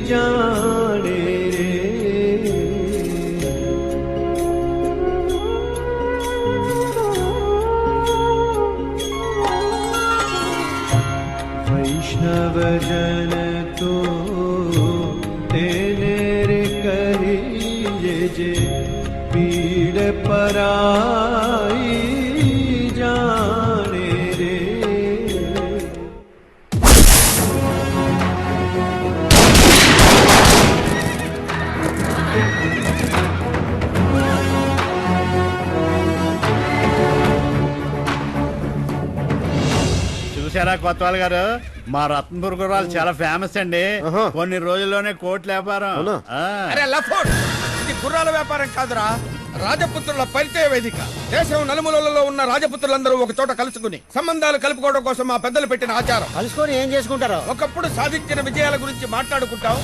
जाने रे वैष्णव जन तो तेरे कहिए जे पीड़ पराई जाने रे। చూసారా కొత్తవాళ్ళ గారు, మా రత్నపూర్ గుర్రాలు చాలా ఫేమస్ అండి. కొన్ని రోజుల్లోనే కోట్ల వ్యాపారం. అరే లఫోట్, ఇది గుర్రాల వ్యాపారం కాదురా, రాజపుత్రుల పరిచయ వేదిక. దేశం నలుమూలలలో ఉన్న రాజపుత్రులందరూ ఒక చోట కలుసుకుని సంబంధాలు కలుపుకోవడం కోసం మా పెద్దలు పెట్టిన ఆచారం. కలుసుకొని ఏం చేసుకుంటారు? ఒకప్పుడు సాధించిన విజయాల గురించి మాట్లాడుకుంటాం,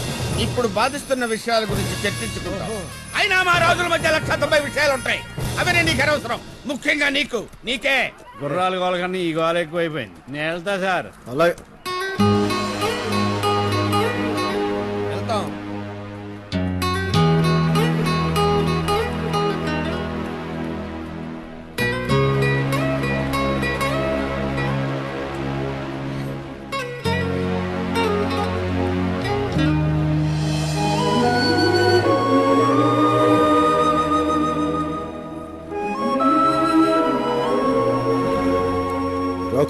ఇప్పుడు బాధిస్తున్న విషయాల గురించి చర్చించుకుంటాం. అయినా మా రాజుల మధ్య 190 విషయాలు ఉంటాయి. అవన్నీ నీకు అనవసరం, ముఖ్యంగా నీకే. గుర్రాలు గోల కన్నా ఈ గోల ఎక్కువైపోయింది. నేను వెళ్తా సార్. అలాగే వెళ్తాం.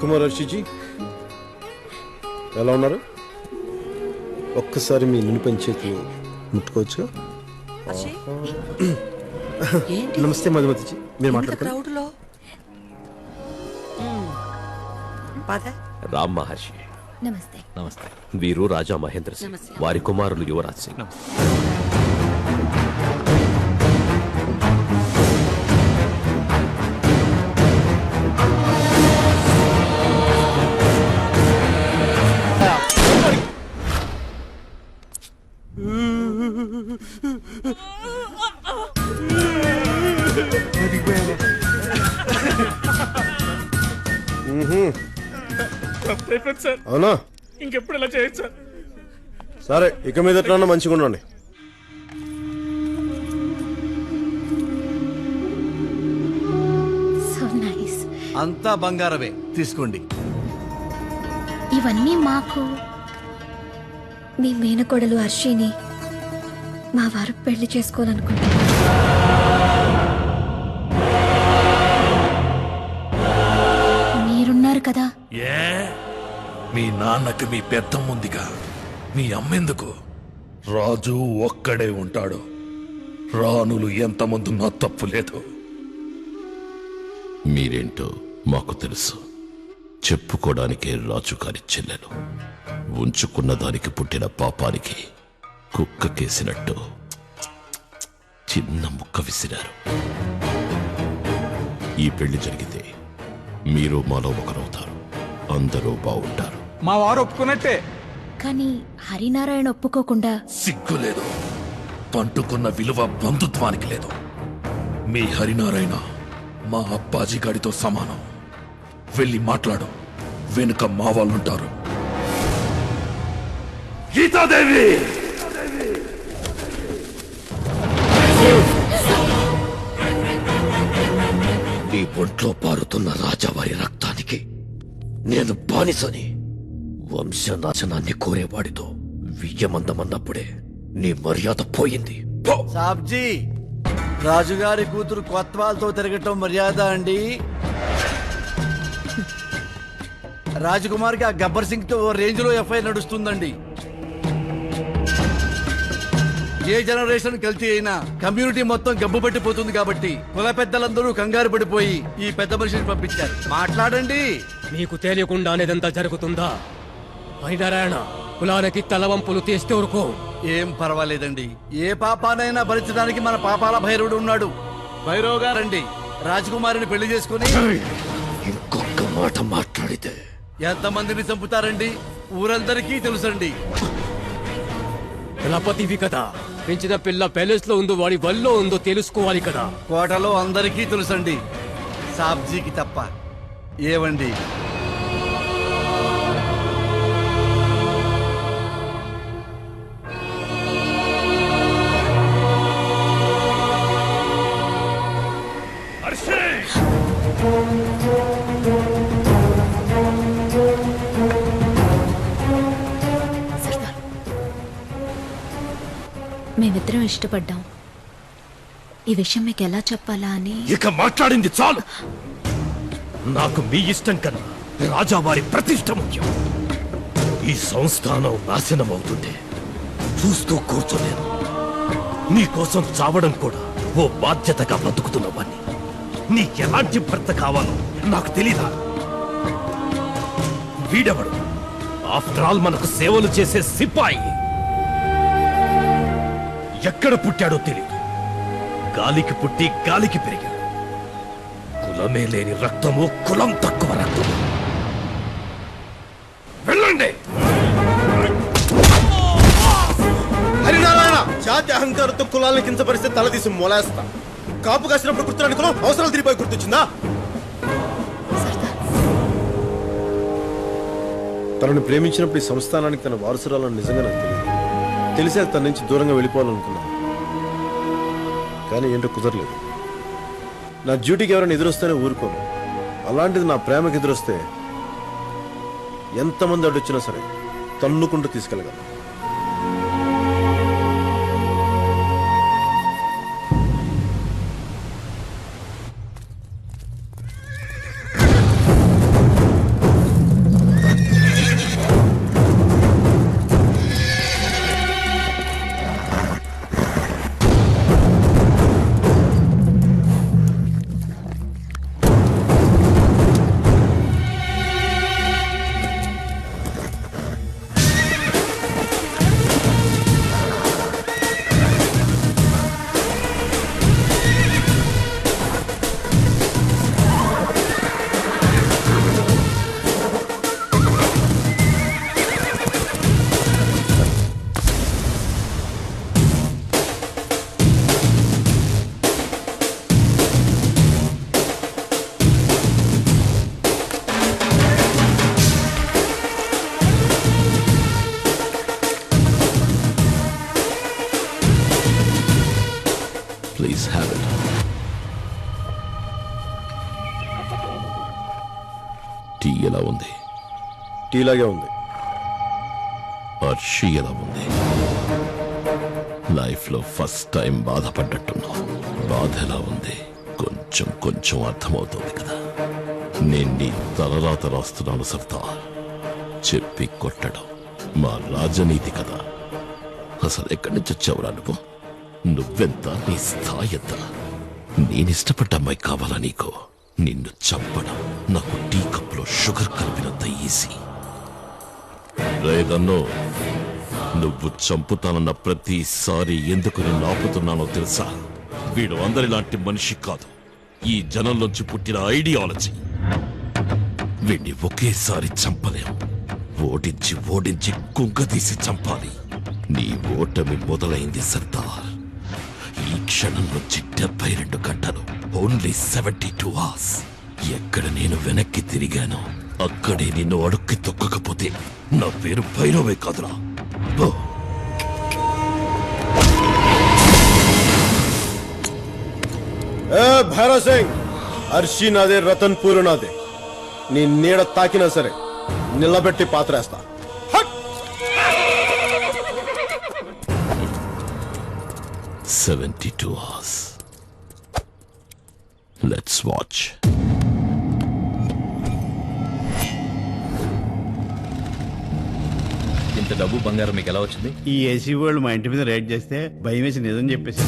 కుమార్ హర్షిజీ ఎలా ఉన్నారు? ఒక్కసారి మీ నిలుపని చేతులు ముట్టుకోవచ్చు. నమస్తే మధుమతిజీ, మీరు మాట్లాడుతున్నారు. రామ్ మహర్షి. నమస్తే. నమస్తే. వీరు రాజా మహేంద్ర సింగ్, వారి కుమారులు యువరాజ్ సింగ్. సార్ అవునా? ఇంకెప్పుడు ఇలా చేయొచ్చు సార్. సరే, ఇక మీద ఎట్లా మంచిగా ఉండండి. So nice. అంతా బంగారమే, తీసుకోండి. ఇవన్నీ మాకు మీ మేనకోడలు హర్షిని మా వారు పెళ్లి చేసుకోవాలనుకుంటున్నారు. మీరున్నారు కదా. ఏ మీ నాన్నకి మీ పెద్దమ్ముందిగా, మీ అమ్మెందుకు? రాజు ఒక్కడే ఉంటాడు. రాణులు ఎంతమంది ఉన్నా తప్పు లేదు. మీరేంటో మాకు తెలుసు. చెప్పుకోవడానికే రాజుగారి చెల్లెలు. ఉంచుకున్న దానికి పుట్టిన పాపానికి కుక్కకేసినట్టు చిన్న ముక్క విసిరారు. ఈ పెళ్లి జరిగితే మీరు మాలో ఒకరవుతారు. అందరూ బాగుంటారు. మా వారు ఒప్పుకున్నట్టే. కానీ హరినారాయణ ఒప్పుకోకుండా. సిగ్గు లేదు. పంటుకున్న విలువ బంధుత్వానికి లేదు. మీ హరినారాయణ మా అప్పాజీ గాడితో సమానం. వెళ్ళి మాట్లాడు, వెనుక మా వాళ్ళుంటారు. గీతాదేవి, నీ ఒంట్లో పారుతున్న రాజావారి రక్తానికి నేను బానిసని. వంశనాశనాన్ని కోరేవాడితో వియ్యమందమన్నప్పుడే నీ మర్యాద పోయింది. సాబ్జీ, రాజుగారి కూతురు కొత్వాల్తో తిరగటం మర్యాద అండి? రాజకుమార్కి ఆ గబ్బర్ సింగ్ తో రేంజ్ లో ఎఫ్ఐఆర్ నడుస్తుందండి. ఏ జనరేషన్ కల్తీ అయినా కమ్యూనిటీ మొత్తం గబ్బు పట్టిపోతుంది కాబట్టి కుల పెద్దలందరూ కంగారు పడిపోయి ఈ పెద్ద మనిషిని పంపించారు. మాట్లాడండి. నీకు తెలియకుండానేదంతా జరుగుతుందా? హరినారాయణ కులానికి తలవంపులు తీస్తే ఊరుకో. ఏం పర్వాలేదండి. ఏ పాపానైనా భరించడానికి మన పాపాల భైరవుడు ఉన్నాడు. భైరవ్ గారండి రాజకుమారిని పెళ్లి చేసుకుని ఇంకొక మాట మాట్లాడితే ఎంతమందిని చంపుతారండి ఊరందరికీ తెలుసండి. కులపతివి కదా, పెంచిన పిల్ల ప్యాలెస్ లో ఉందో వాడి వల్లో ఉందో తెలుసుకోవాలి కదా. కోటలో అందరికీ తెలుసండి, సాబ్జీకి తప్ప. ఏవండి, మేమిద్దరం ఇష్టపడ్డాం. ఈ విషయం మీకు ఎలా చెప్పాలా అని. ఇక మాట్లాడింది చాలు. నాకు మీ ఇష్టం కన్నా రాజావారి ప్రతిష్ట ముఖ్యం. ఈ సంస్థానం నాశనం అవుతుంటే చూస్తూ కూర్చోలేను. నీకోసం చావడం కూడా ఓ బాధ్యతగా బతుకుతున్నవాణ్ణి. నీకెలాంటి భర్త కావాలో నాకు తెలీదా? వీడెవడు? ఆఫ్టర్ ఆల్ మనకు సేవలు చేసే సిపాయి. ఎక్కడ పుట్టాడో తెలీదు. గాలికి పుట్టి గాలికి పెరిగాడు. కులమే లేని రక్తము, కులం తక్కువ రక్తము. వెళ్ళండి. హరినారాయణ, జాతి అహంకారంతో కులాలను కించపరిస్తే తల తీసి మొలేస్తా. కాపు కాసినప్పుడు గుర్తురాని కులం అవసరాలు తిరిగిపోయి గుర్తొచ్చిందా? తనని ప్రేమించినప్పుడు ఈ సంస్థానానికి తన వారసురాలను నిజంగా నాకు తెలియదు. తెలిసాక తన నుంచి దూరంగా వెళ్ళిపోవాలనుకున్నాను, కానీ ఏంటో కుదరలేదు. నా డ్యూటీకి ఎవరైనా ఎదురొస్తేనే ఊరుకోను. అలాంటిది నా ప్రేమకి ఎదురొస్తే ఎంతమంది అడ్డొచ్చినా సరే తన్నుకుంటూ తీసుకెళ్ళగలను. Let's have it. టీ ఎలా ఉంది? టీలాగే ఉంది. అర్షి ఎలా ఉంది? లైఫ్ లో ఫస్ట్ టైం బాధపడ్డట్టున్నావు. బాధ ఎలా ఉంది? కొంచెం కొంచెం అర్థమవుతుంది కదా. నేను నీ తలరాత రాస్తున్నాను సర్దార్. చెప్పి కొట్టడం మా రాజనీతి కదా. అసలు ఎక్కడి నుంచి వచ్చావురా నువ్వు? నువ్వెంత, నీ స్థాయి ఎంత? నేనిష్టపడ్డ అమ్మాయి కావాలా నీకు? నిన్ను చంపడం నాకు టీ కప్లో షుగర్ కలిపినంత ఈజీ. రేదన్నో, నువ్వు చంపుతానన్న ప్రతిసారి ఎందుకు నిన్ను ఆపుతున్నానో తెలుసా? వీడు అందరిలాంటి మనిషి కాదు. ఈ జనంలోంచి పుట్టిన ఐడియాలజీ. వీడిని ఒకేసారి చంపలేం. ఓడించి ఓడించి కుంగదీసి చంపాలి. నీ ఓటమి మొదలైంది సర్దార్. ఈ క్షణం నుంచి 72 గంటలు, ఓన్లీ 72 hours. ఎక్కడ నేను వెనక్కి తిరిగానో అక్కడే నిన్ను అడుక్కి తొక్కకపోతే నా పేరు భైరవే కాదురా. భైరవ్ సింగ్, అర్షి నాదే, రతన్పూర్ నాదే. నీ నీడ తాకినా సరే నిలబెట్టి పాత్రేస్తా. 72 hours. Let's watch. ఇంత డబ్బు బంగారం మీకు ఎలా వచ్చింది? ఈ ఏసీ వాళ్ళు మా ఇంటి మీద రేట్ చేస్తే భయం వేసి నిజం చెప్పేసి.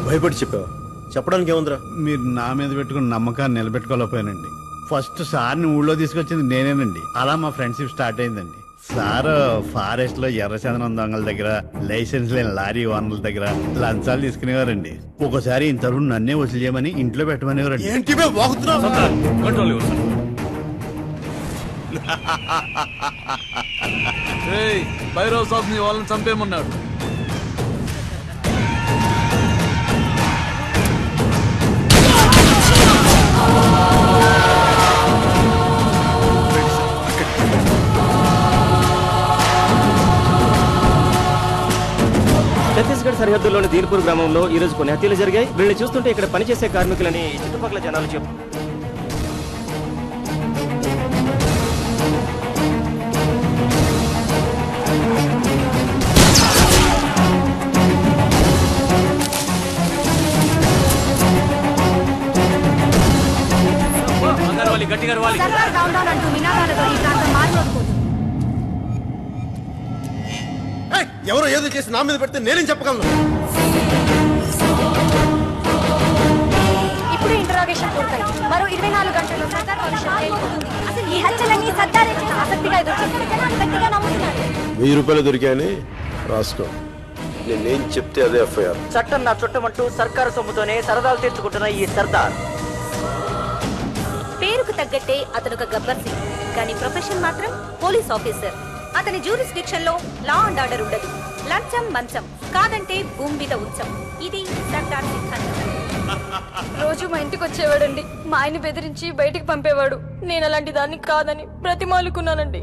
భయపడి చెప్పావా? చెప్పడానికి ఏముందిరా? మీరు నా మీద పెట్టుకున్న నమ్మకాన్ని నిలబెట్టుకోలేకపోయానండి. ఫస్ట్ సార్ని ఊళ్ళో తీసుకొచ్చింది నేనేనండి. అలా మా ఫ్రెండ్షిప్ స్టార్ట్ అయిందండి. సార్ ఫారెస్ట్ లో ఎర్రచందనం దొంగల దగ్గర, లైసెన్స్ లేని లారీ ఓనర్ల దగ్గర లంచాలు తీసుకునేవారండి. ఒకసారి ఇంతవరకు నన్నే వసూలు చేయమని ఇంట్లో పెట్టమనేవారండి. ఏంటి భైరవ్ సాబ్ ని వాళ్ళని చంపేమన్నాడు. ఛత్తీస్గఢ్ సరిహద్దులోని దీన్పూర్ గ్రామంలో ఈ రోజు కొన్ని హత్యలు జరిగాయి. వీళ్ళని చూస్తుంటే ఇక్కడ పనిచేసే కార్మికులని చుట్టుపక్కల జనాలు చెప్పు. ఎవరో ఏదో చేసి నా మీద పెడితే నేనేం చెప్పగలను? ఇప్పుడు ఇంటరాగేషన్ పూర్తయింది. మరో 24 గంటల్లో సర్దార్ భవిష్యత్తు తేలిపోతుంది. అసలు ఈ హత్యలన్నీ సర్దారే చేసిన ఆసక్తిగా ఎదుర్కొంటున్న జనాలు గట్టిగా నమ్ముతున్నారు. 1000 రూపాయలు దొరికాయని రాసుకో. నేనేం చెప్తే అదే ఎఫ్ఐఆర్. చట్టం నా చుట్టమంటూ సర్కారు సొమ్ముతోనే సరదాలు తీర్చుకుంటున్న ఈ సర్దార్. పేరుకు తగ్గట్టే అతను ఒక గబ్బర్ సింగ్, కానీ ప్రొఫెషన్ మాత్రం పోలీస్ ఆఫీసర్. అతని జ్యూరిస్డిక్షన్ లో లా అండ్ ఆర్డర్ ఉండదు. లంచం మంచం కాదంటే భూమి మీద ఉంచం. ఇది సర్దార్ సిద్ధాంతం. రోజు మా ఇంటికి వచ్చేవాడండి. మా ఆయన బెదిరించి బయటికి పంపేవాడు. నేను అలాంటి దాన్ని కాదని ప్రతిమాలుకున్నానండి.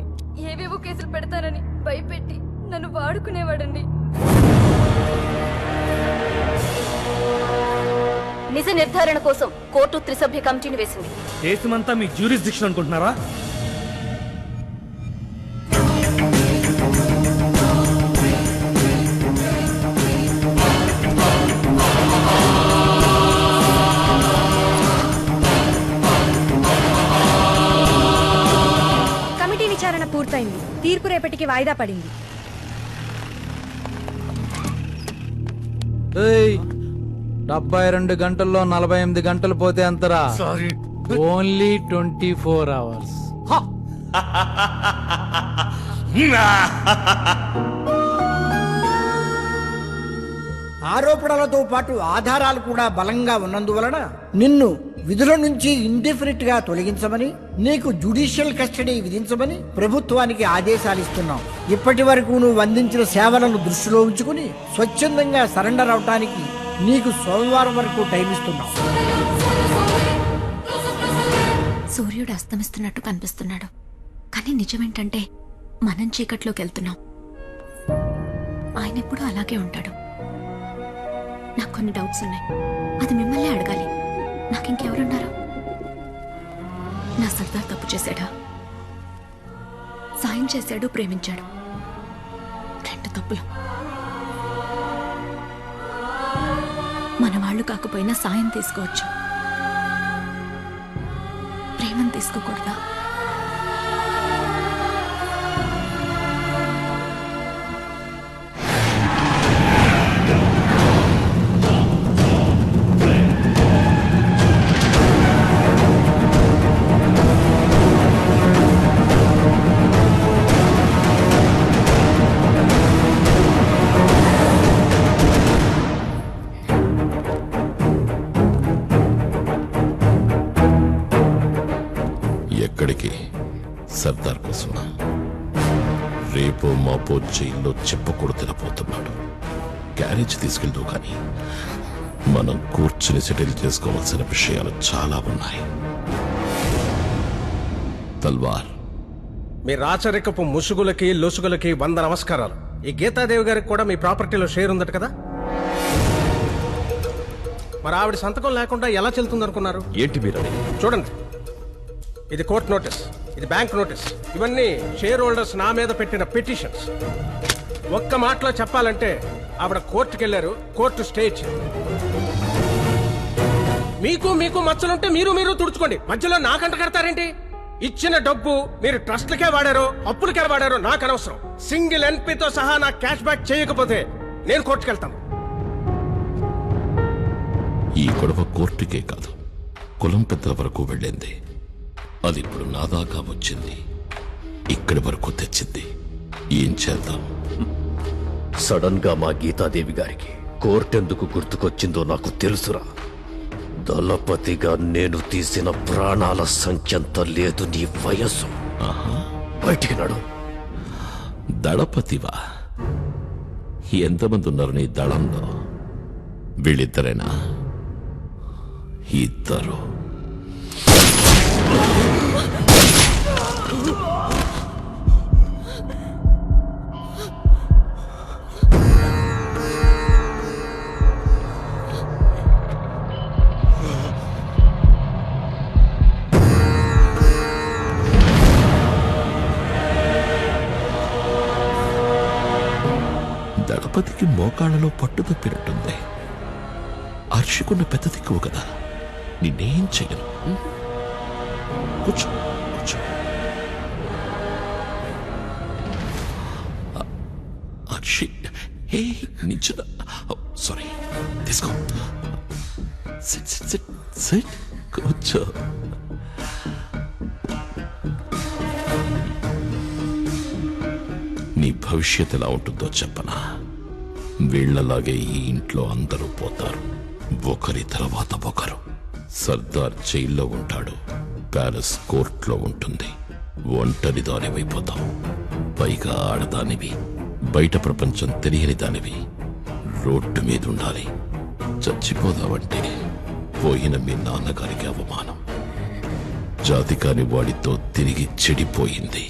ఏవేవో కేసులు పెడతానని భయపెట్టి నన్ను వాడుకునేవాడండి. నిజ నిర్ధారణ కోసం కోర్టు 3 సభ్య కమిటీని వేసింది. దేశమంతా మీ జ్యూరిస్డిక్షన్ అనుకుంటున్నారా? కమిటీ విచారణ పూర్తయింది. తీర్పు రేపటికి వాయిదా పడింది. 72 గంటల్లో 48 గంటలు పోతే అంతరా? Only 24 hours. ఆరోపణలతో పాటు ఆధారాలు కూడా బలంగా ఉన్నందువలన నిన్ను విధుల నుంచి ఇండెఫినిట్ గా తొలగించమని, నీకు జ్యుడిషియల్ కస్టడీ విధించమని ప్రభుత్వానికి ఆదేశాలిస్తున్నాం. ఇప్పటి వరకు నువ్వు అందించిన సేవలను దృష్టిలో ఉంచుకుని స్వచ్ఛందంగా సరెండర్ అవటానికి నీకు సోమవారం వరకు టైం ఇస్తున్నాం. సూర్యుడు అస్తమిస్తున్నట్టు కనిపిస్తున్నాడు, కానీ నిజమేంటంటే మనం చీకట్లోకి వెళ్తున్నాం. ఆయన ఎప్పుడు అలాగే ఉంటాడు. నాకు కొన్ని డౌట్స్ ఉన్నాయి, అది మిమ్మల్ని అడగాలి. నాకు ఇంకెవరున్నారు? నా సర్దార్ తప్పు చేశాడా? సాయం చేశాడు, ప్రేమించాడు. 2 తప్పులు. మన వాళ్ళు కాకపోయినా సాయం తీసుకోవచ్చు, ప్రేమను తీసుకోకూడదా? ఎక్కడికి? సర్దార్ కోసమా? రేపో మాపో జైల్లో చెప్పకూడదు తినపోతున్నాడు. క్యారేజ్ తీసుకెళ్తూ కానీ మనం కూర్చుని సెటిల్ చేసుకోవాల్సిన విషయాలు చాలా ఉన్నాయి. తల్వార్, మీ రాచరికపు ముసుగులకి లొసుగులకి 100 నమస్కారాలు. ఈ గీతాదేవి గారికి కూడా మీ ప్రాపర్టీలో షేర్ ఉందట కదా? మరి ఆవిడ సంతకం లేకుండా ఎలా చెల్తుందనుకున్నారు? ఏంటి మీరు చూడండి, ఇది కోర్టు నోటీస్, ఇది బ్యాంక్ నోటీస్, ఇవన్నీ షేర్ హోల్డర్స్ నా మీద పెట్టిన పిటిషన్స్. ఒక్క మాటలో చెప్పాలంటే ఆవిడ కోర్టుకు వెళ్లారు, కోర్టు స్టే ఇచ్చింది. మీకు మచ్చలుంటే మీరు తుడుచుకోండి, మధ్యలో నాకంట కడతారేంటి? ఇచ్చిన డబ్బు మీరు ట్రస్ట్లకే వాడారో అప్పులకే వాడారో నాకు అనవసరం. సింగిల్ ఎన్పీతో సహా నాకు క్యాష్ బ్యాక్ చేయకపోతే నేను కోర్టుకెళ్తాను. ఈ గొడవ కోర్టుకే కాదు, కులం పెద్దల వరకు వెళ్ళింది. అది ఇప్పుడు నా దాకా వచ్చింది, ఇక్కడి వరకు తెచ్చింది. ఏం చేద్దాం? సడన్ గా మా గీతాదేవి గారికి కోర్టెందుకు గుర్తుకొచ్చిందో నాకు తెలుసురా. దళపతిగా నేను తీసిన ప్రాణాల సంఖ్యంత లేదు నీ వయస్సు. బయటికి నడు. దళపతివా? ఎంతమంది ఉన్నారు నీ దళంలో? వీళ్ళిద్దరేనా? ఇద్దరు. దళపతికి మోకాళ్ళలో పట్టు తప్పినట్టుంది. అర్షికున్న పెద్ద దిక్కువ కదా, నిన్నేం చెయ్యను. కూర్చో కూర్చో. అర్షి, హే నించుదా? సారీ, తీసుకో. సిట్ సిట్ సిట్ సిట్, కూర్చో. నీ భవిష్యత్ ఎలా ఉంటుందో చెప్పనా? వీళ్లలాగే ఈ ఇంట్లో అందరూ పోతారు, ఒకరి తర్వాత ఒకరు. సర్దార్ జైల్లో ఉంటాడు, ప్యాలెస్ కోర్టులో ఉంటుంది. ఒంటరి దానివైపోతావు, పైగా ఆడదానివి, బయట ప్రపంచం తెలియని దానివి. రోడ్డు మీద ఉండాలి. చచ్చిపోదావంటే పోయిన మీ నాన్నగారికి అవమానం. జాతి కాని వాడితో తిరిగి చెడిపోయింది,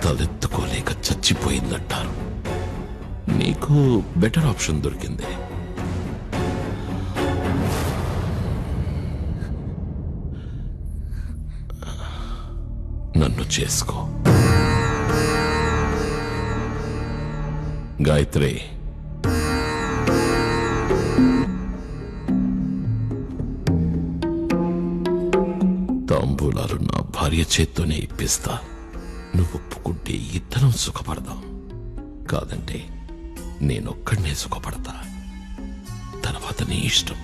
తలెత్తుకోలేక చచ్చిపోయిందంటారు. నీకు బెటర్ ఆప్షన్ దొరికింది. నన్ను చేసుకో. గాయత్రి, తాంబూలాలు నా భార్య చేత్తోనే ఇప్పిస్తా. నువ్వు ఒప్పుకుంటే ఇద్దరం సుఖపడదాం, కాదంటే నేనొక్కడనే సుఖపడతా. తర్వాత నీ ఇష్టం.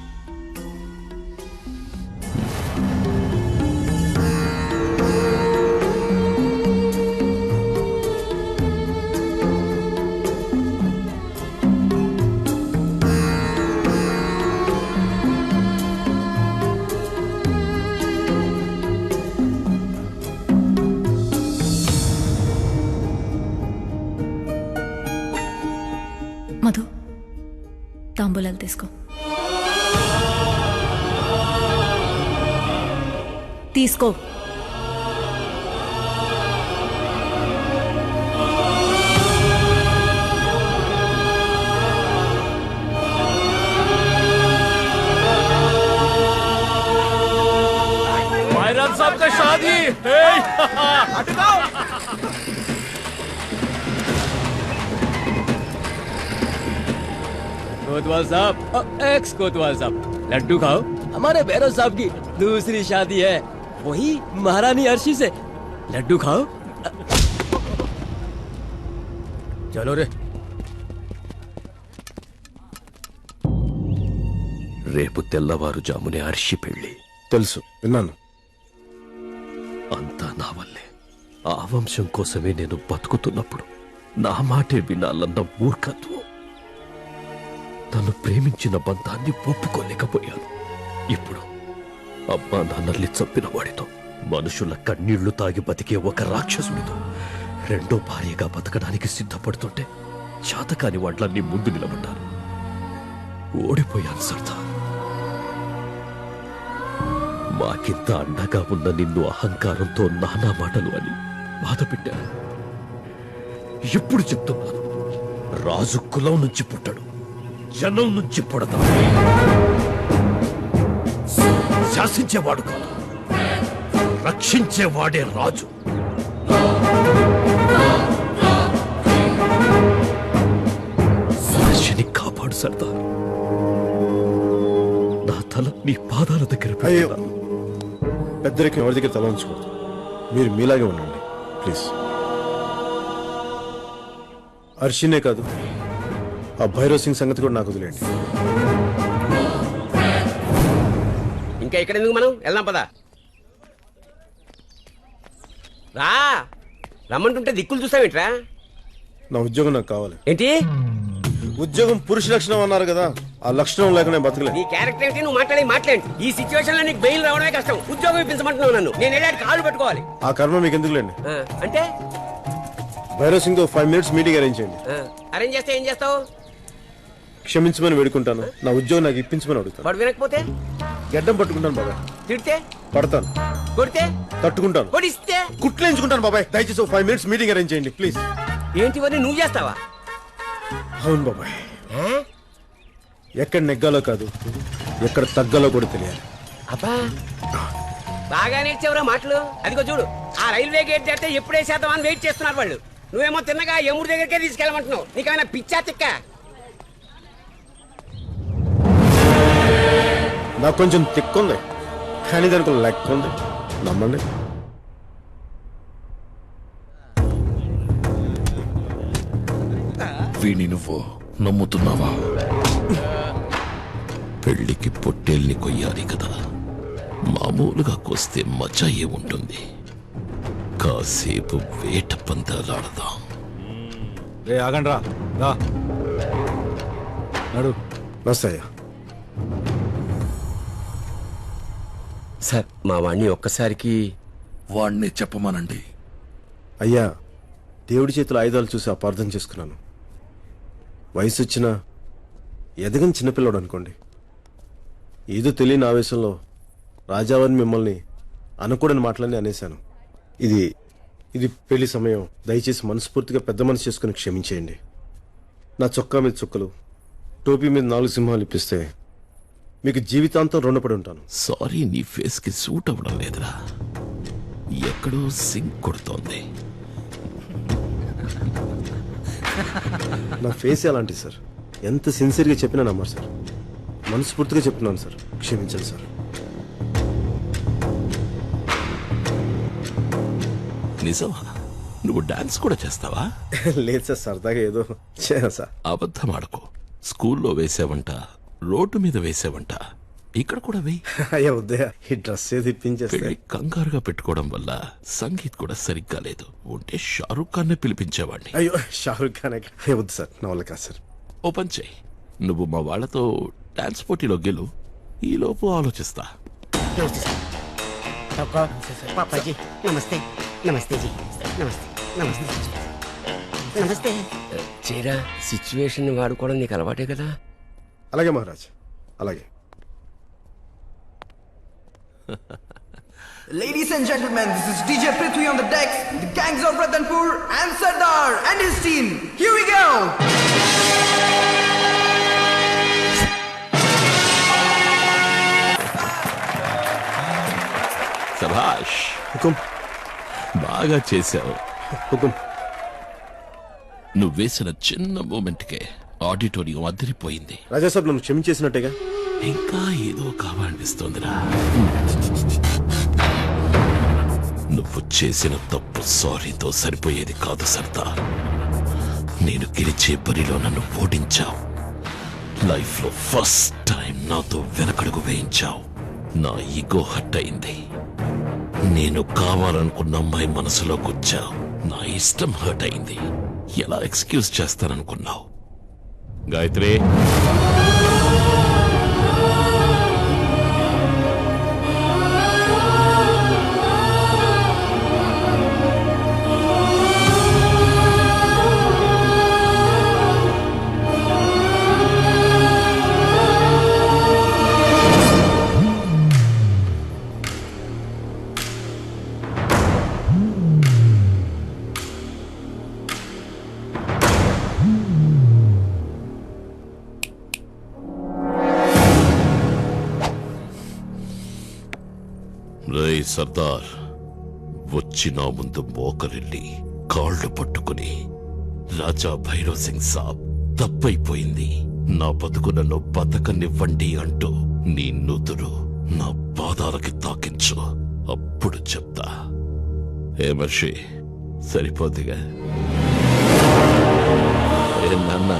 మధు, తాంబూలాలు తీసుకో. తీసుకో. खान साहब का शादी। कोतवाल साहब, एक्स कोतवाल साहब, लड्डू खाओ। हमारे भैरव साहब की दूसरी शादी है, वही महारानी अर्शी से। लड्डू खाओ। चलो रे। రేపు తెల్లవారుజామునే అర్షి పెళ్లి. తెలుసు, విన్నాను. అంతా నా వల్లే. ఆ వంశం కోసమే నేను బతుకుతున్నప్పుడు నా మాటే వినాలన్న మూర్ఖత్వం. నన్ను ప్రేమించిన బంధాన్ని ఒప్పుకోలేకపోయాను. ఇప్పుడు అమ్మా నాన్నల్ని చంపిన వాడితో, మనుషుల కన్నీళ్లు తాగి బతికే ఒక రాక్షసుడితో రెండో భార్యగా బతకడానికి సిద్ధపడుతుంటే చాతకాని వాళ్లన్నీ ముందు నిలబడ్డాను. ఓడిపోయాను సర్దార్. మాకింత అండగా ఉన్న నిన్ను అహంకారంతో నానా మాటలు అని బాధ పెట్టాను. ఎప్పుడు చెప్తున్నాను, రాజు కులం నుంచి పుట్టడు, జనం నుంచి పుడతాడు. శాసించేవాడు కాదు, రక్షించేవాడే రాజు. అర్షిని కాపాడు సర్దార్. నా తల నీ పాదాల దగ్గర పెట్టాను. పెద్దరికి ఎవరి దగ్గర తల ఉంచుకోవద్దు. మీరు మీలాగే ఉండండి ప్లీజ్. అర్షినే కాదు, ఆ భైరవ్ సింగ్ సంగతి కూడా నాకు వదిలేండి. ఇంకా ఇక్కడ ఎందుకు, మనం వెళ్దాం పదా. రా, రమ్మంటుంటే దిక్కులు చూస్తావేంట్రా? నా ఉద్యోగం నాకు కావాలి. ఏంటి ఉద్యోగం పురుష లక్షణం అన్నారు కదా, ఆ లక్షణం లేకనే బతకలే. నీ క్యారెక్టర్ ఏంటి? నువ్వు మాట్లాడేంటి? ఈ సిచ్యువేషన్ లో నీకు బెయిల్ రావడమే కష్టం. ఉద్యోగం ఇప్పించమంటున్నావు నన్ను. నేను వెళ్ళాడు కాళ్ళు పెట్టుకోవాలి. ఆ కర్మ మీకు ఎందుకులేండి. అంటే భైరవ్ సింగ్ తో 5 minutes మీటింగ్ అరేంజ్ చేయండి. అరేంజ్ చేస్తే ఏం చేస్తావు? క్షమించమని వేడుకుంటాను. నా ఉద్యోగం నాకు ఇప్పించమని అడుగుతాను. వాడు వినకపోతే గడ్డం పట్టుకుంటాను బాబాయ్. తిడితే పడతాను. కొడితే తట్టుకుంటాను. కొడిస్తే కుట్లేంచుకుంటాను బాబాయ్. దయచేసి 5 minutes మీటింగ్ అరేంజ్ చేయండి ప్లీజ్. ఏంటివన్నీ నువ్వు చేస్తావా? అవును బాబాయ్. ఎక్కడ నెగ్గాలో కాదు, ఎక్కడ తగ్గాలో కూడా తెలియాలి. అబ్బా, బాగా నేర్చేవరా మాటలు. అదిగో చూడు, ఆ రైల్వే గేట్ దాటితే ఎప్పుడే శాతం అని వెయిట్ చేస్తున్నారు వాళ్ళు. నువ్వేమో తిన్నగా యముడి దగ్గరికే తీసుకెళ్ళమంటున్నావు. నీకేమైనా పిచ్చా తిక్క? నాకు కొంచెం తిక్కుంది, కానీ దానికి లెక్క ఉంది. నమ్మండి. వీణి నువ్వు నమ్ముతున్నావా? పెళ్లికి పొట్టేల్ని కొయ్యాలి కదా, మామూలుగా కోస్తే మజా ఏముంటుంది. కాసేపు వేట పందాలాడదాం. రే ఆగండి రా. నడు. నమస్తే. సార్, మా వాణ్ణి ఒక్కసారికి వాణ్ణి చెప్పమనండి. అయ్యా, దేవుడి చేతుల ఆయుధాలు చూసి అపార్థం చేసుకున్నాను. వయసు వచ్చిన ఎదగని చిన్నపిల్లడు అనుకోండి. ఏదో తెలియని ఆవేశంలో రాజావారిని మిమ్మల్ని అనకూడని మాటలన్నీ అనేశాను. ఇది పెళ్లి సమయం. దయచేసి మనస్ఫూర్తిగా పెద్ద మనసు చేసుకుని క్షమించేయండి. నా చొక్కా మీద చుక్కలు, టోపీ మీద 4 సింహాలు ఇప్పిస్తే మీకు జీవితాంతం రుణపడి ఉంటాను. సారీ, నీ ఫేస్ కి సూట్ అవ్వడం లేదురా. ఎక్కడో సింక్ కొడుతోంది. నా ఫేస్ అలాంటిది సార్. ఎంత సిన్సియర్గా చెప్పినా నమ్మరు సార్. మనస్ఫూర్తిగా చెప్తున్నాను సార్. క్షమించండి సార్. నిజమా? నువ్వు డాన్స్ కూడా చేస్తావా? లేదు సార్, సరదాగా ఏదో చేయను సార్. అబద్ధం ఆడకు. స్కూల్లో వేసావంట, రోడ్డు మీద వేసావంట, ఇక్కడ కూడా వేయి. అయ్యా ఉదయ, ఈ డ్రెస్ ఏది ఇప్పించేస్తే కంగారుగా పెట్టుకోవడం వల్ల సంగీత్ కూడా సరిగ్గా లేదు. ఉంటే షారూక్ ఖాన్ పిలిపించేవాడిని. అయ్యో, షారూక్ ఖాన్ వద్దు సార్, నా వల్ల కాదు సార్. ఓ పని చేయి, నువ్వు మా వాళ్ళతో డాన్స్ పోటీలో గెలు. ఈ లోపు ఆలోచిస్తా. పాపాజీ నమస్తే. నమస్తే జీ. నమస్తే నమస్తే నమస్తే. చీరా, సిచ్యువేషన్ వాడుకోవడం నీకు అలవాటే కదా? అలాగే మహారాజ్, అలాగే. Ladies and gentlemen, this is DJ Prithvi on the decks, the gangs of Ratanpur and Sardar and his team. Here we go! సభాష్. హుకుం. బాగా చేశావు. హుకుం. నువ్వు వేసిన చిన్న మూమెంట్కే ఆడిటోరియం అదిరిపోయింది. రాజా సాబ్ నన్ను క్షమించేసినట్టేగా? ఇంకా ఏదో కావాలనిపిస్తోందిరా. నువ్వు చేసిన తప్పు సారీతో సరిపోయేది కాదు సర్దార్. నేను గెలిచే బరిలో నన్ను ఓడించావు. లైఫ్ లో ఫస్ట్ టైం నాతో వెనకడుగు వేయించావు. నా ఈగో హట్ అయింది. నేను కావాలనుకున్న అమ్మాయి మనసులో కూర్చావు. నా ఇష్టం హర్ట్ అయింది. ఎలా ఎక్స్క్యూజ్ చేస్తాననుకున్నావు? గాయత్రి, రే సర్దార్, వచ్చి నా ముందు మోకరిల్లి కాళ్ళు పట్టుకుని రాజా భైరవ్ సింగ్ సాబ్ తప్పైపోయింది, నా బతుకు నన్ను బతకనివ్వండి అంటూ నీ నుదురు నా పాదాలకి తాకించు. అప్పుడు చెప్తా. ఏ మర్షి సరిపోతుగా? ఏ నాన్న,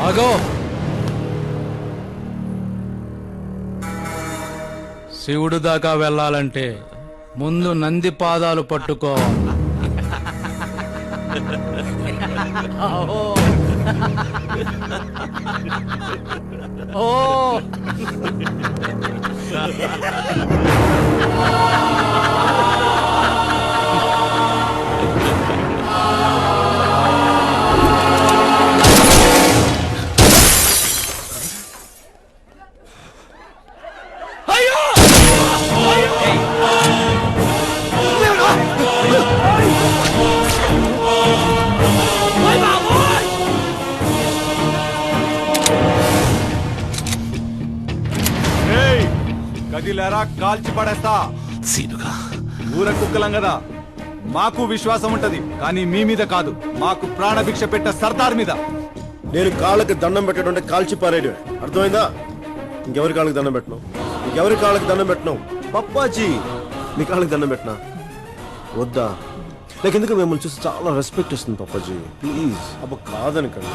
ఆగో. శివుడు దాకా వెళ్ళాలంటే ముందు నంది పాదాలు పట్టుకోవాలి. ఓ కదిలేరా కాల్చి పడేస్తా. సీనుగా ఊర కుక్కలం కదా, మాకు విశ్వాసం ఉంటది, కానీ మీ మీద కాదు. మాకు ప్రాణభిక్ష పెట్ట సర్దార్ మీద. నేను కాళ్ళకి దండం పెట్టడం కాల్చి పారేడు, అర్థమైందా? ఇంకెవరి కాళ్ళకి దండం పెట్టను, ఇంకెవరి కాళ్ళకి దండం పెట్టను. పప్పాజీ మీ కాళ్ళకి దండం పెట్టినా వద్దా? నాకు ఎందుకు మిమ్మల్ని చూసి చాలా రెస్పెక్ట్ వస్తుంది పప్పాజీ, ప్లీజ్. అబ్బా కాదని కదా.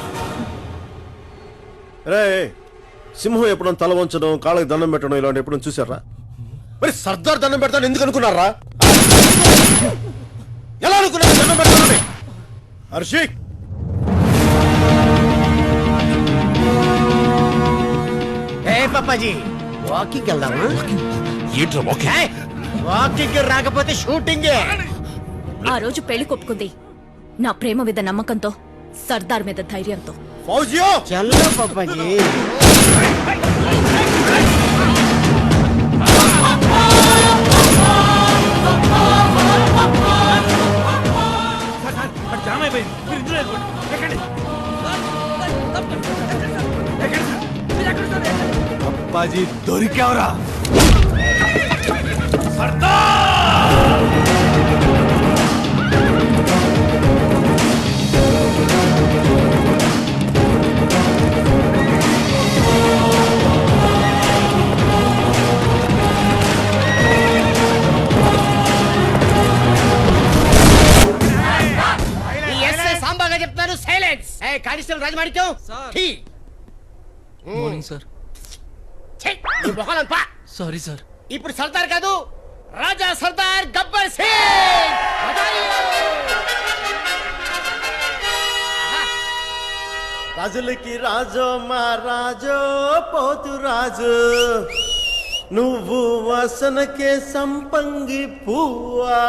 రే, సింహం ఎప్పుడో తల వంచడం, కాళ్ళకి దండం పెట్టడం ఇలాంటి ఎప్పుడో చూసారా? మరి సర్దార్ దండం పెడతాను ఎందుకు అనుకున్నారా? ఎలా అనుకున్నారు దండం పెడతానని? హర్షి, పప్పాజీ వాకింగ్ వెళ్దామా? ఏంట్రా వాకింగ్? వాకింగ్ రాకపోతే షూటింగే. ఆ రోజు పెళ్లి కొప్పుకుంది నా ప్రేమ మీద నమ్మకంతో, సర్దార్ మీద ధైర్యంతో. ఫౌజియో చల్లో పప్పాజీ. అప్పాజీ దొరికావరా? సాంబాగా చెప్తాను, silence. Constable Rajamanikyam, tea. Morning sir. Sorry sir. ఇప్పుడు సర్దార్ కాదు, రాజా సర్దార్ గబ్బర్ సింగ్. రాజులకి రాజో మా రాజో పోతు రాజు, నువ్వు వాసనకే సంపంగి పువ్వా.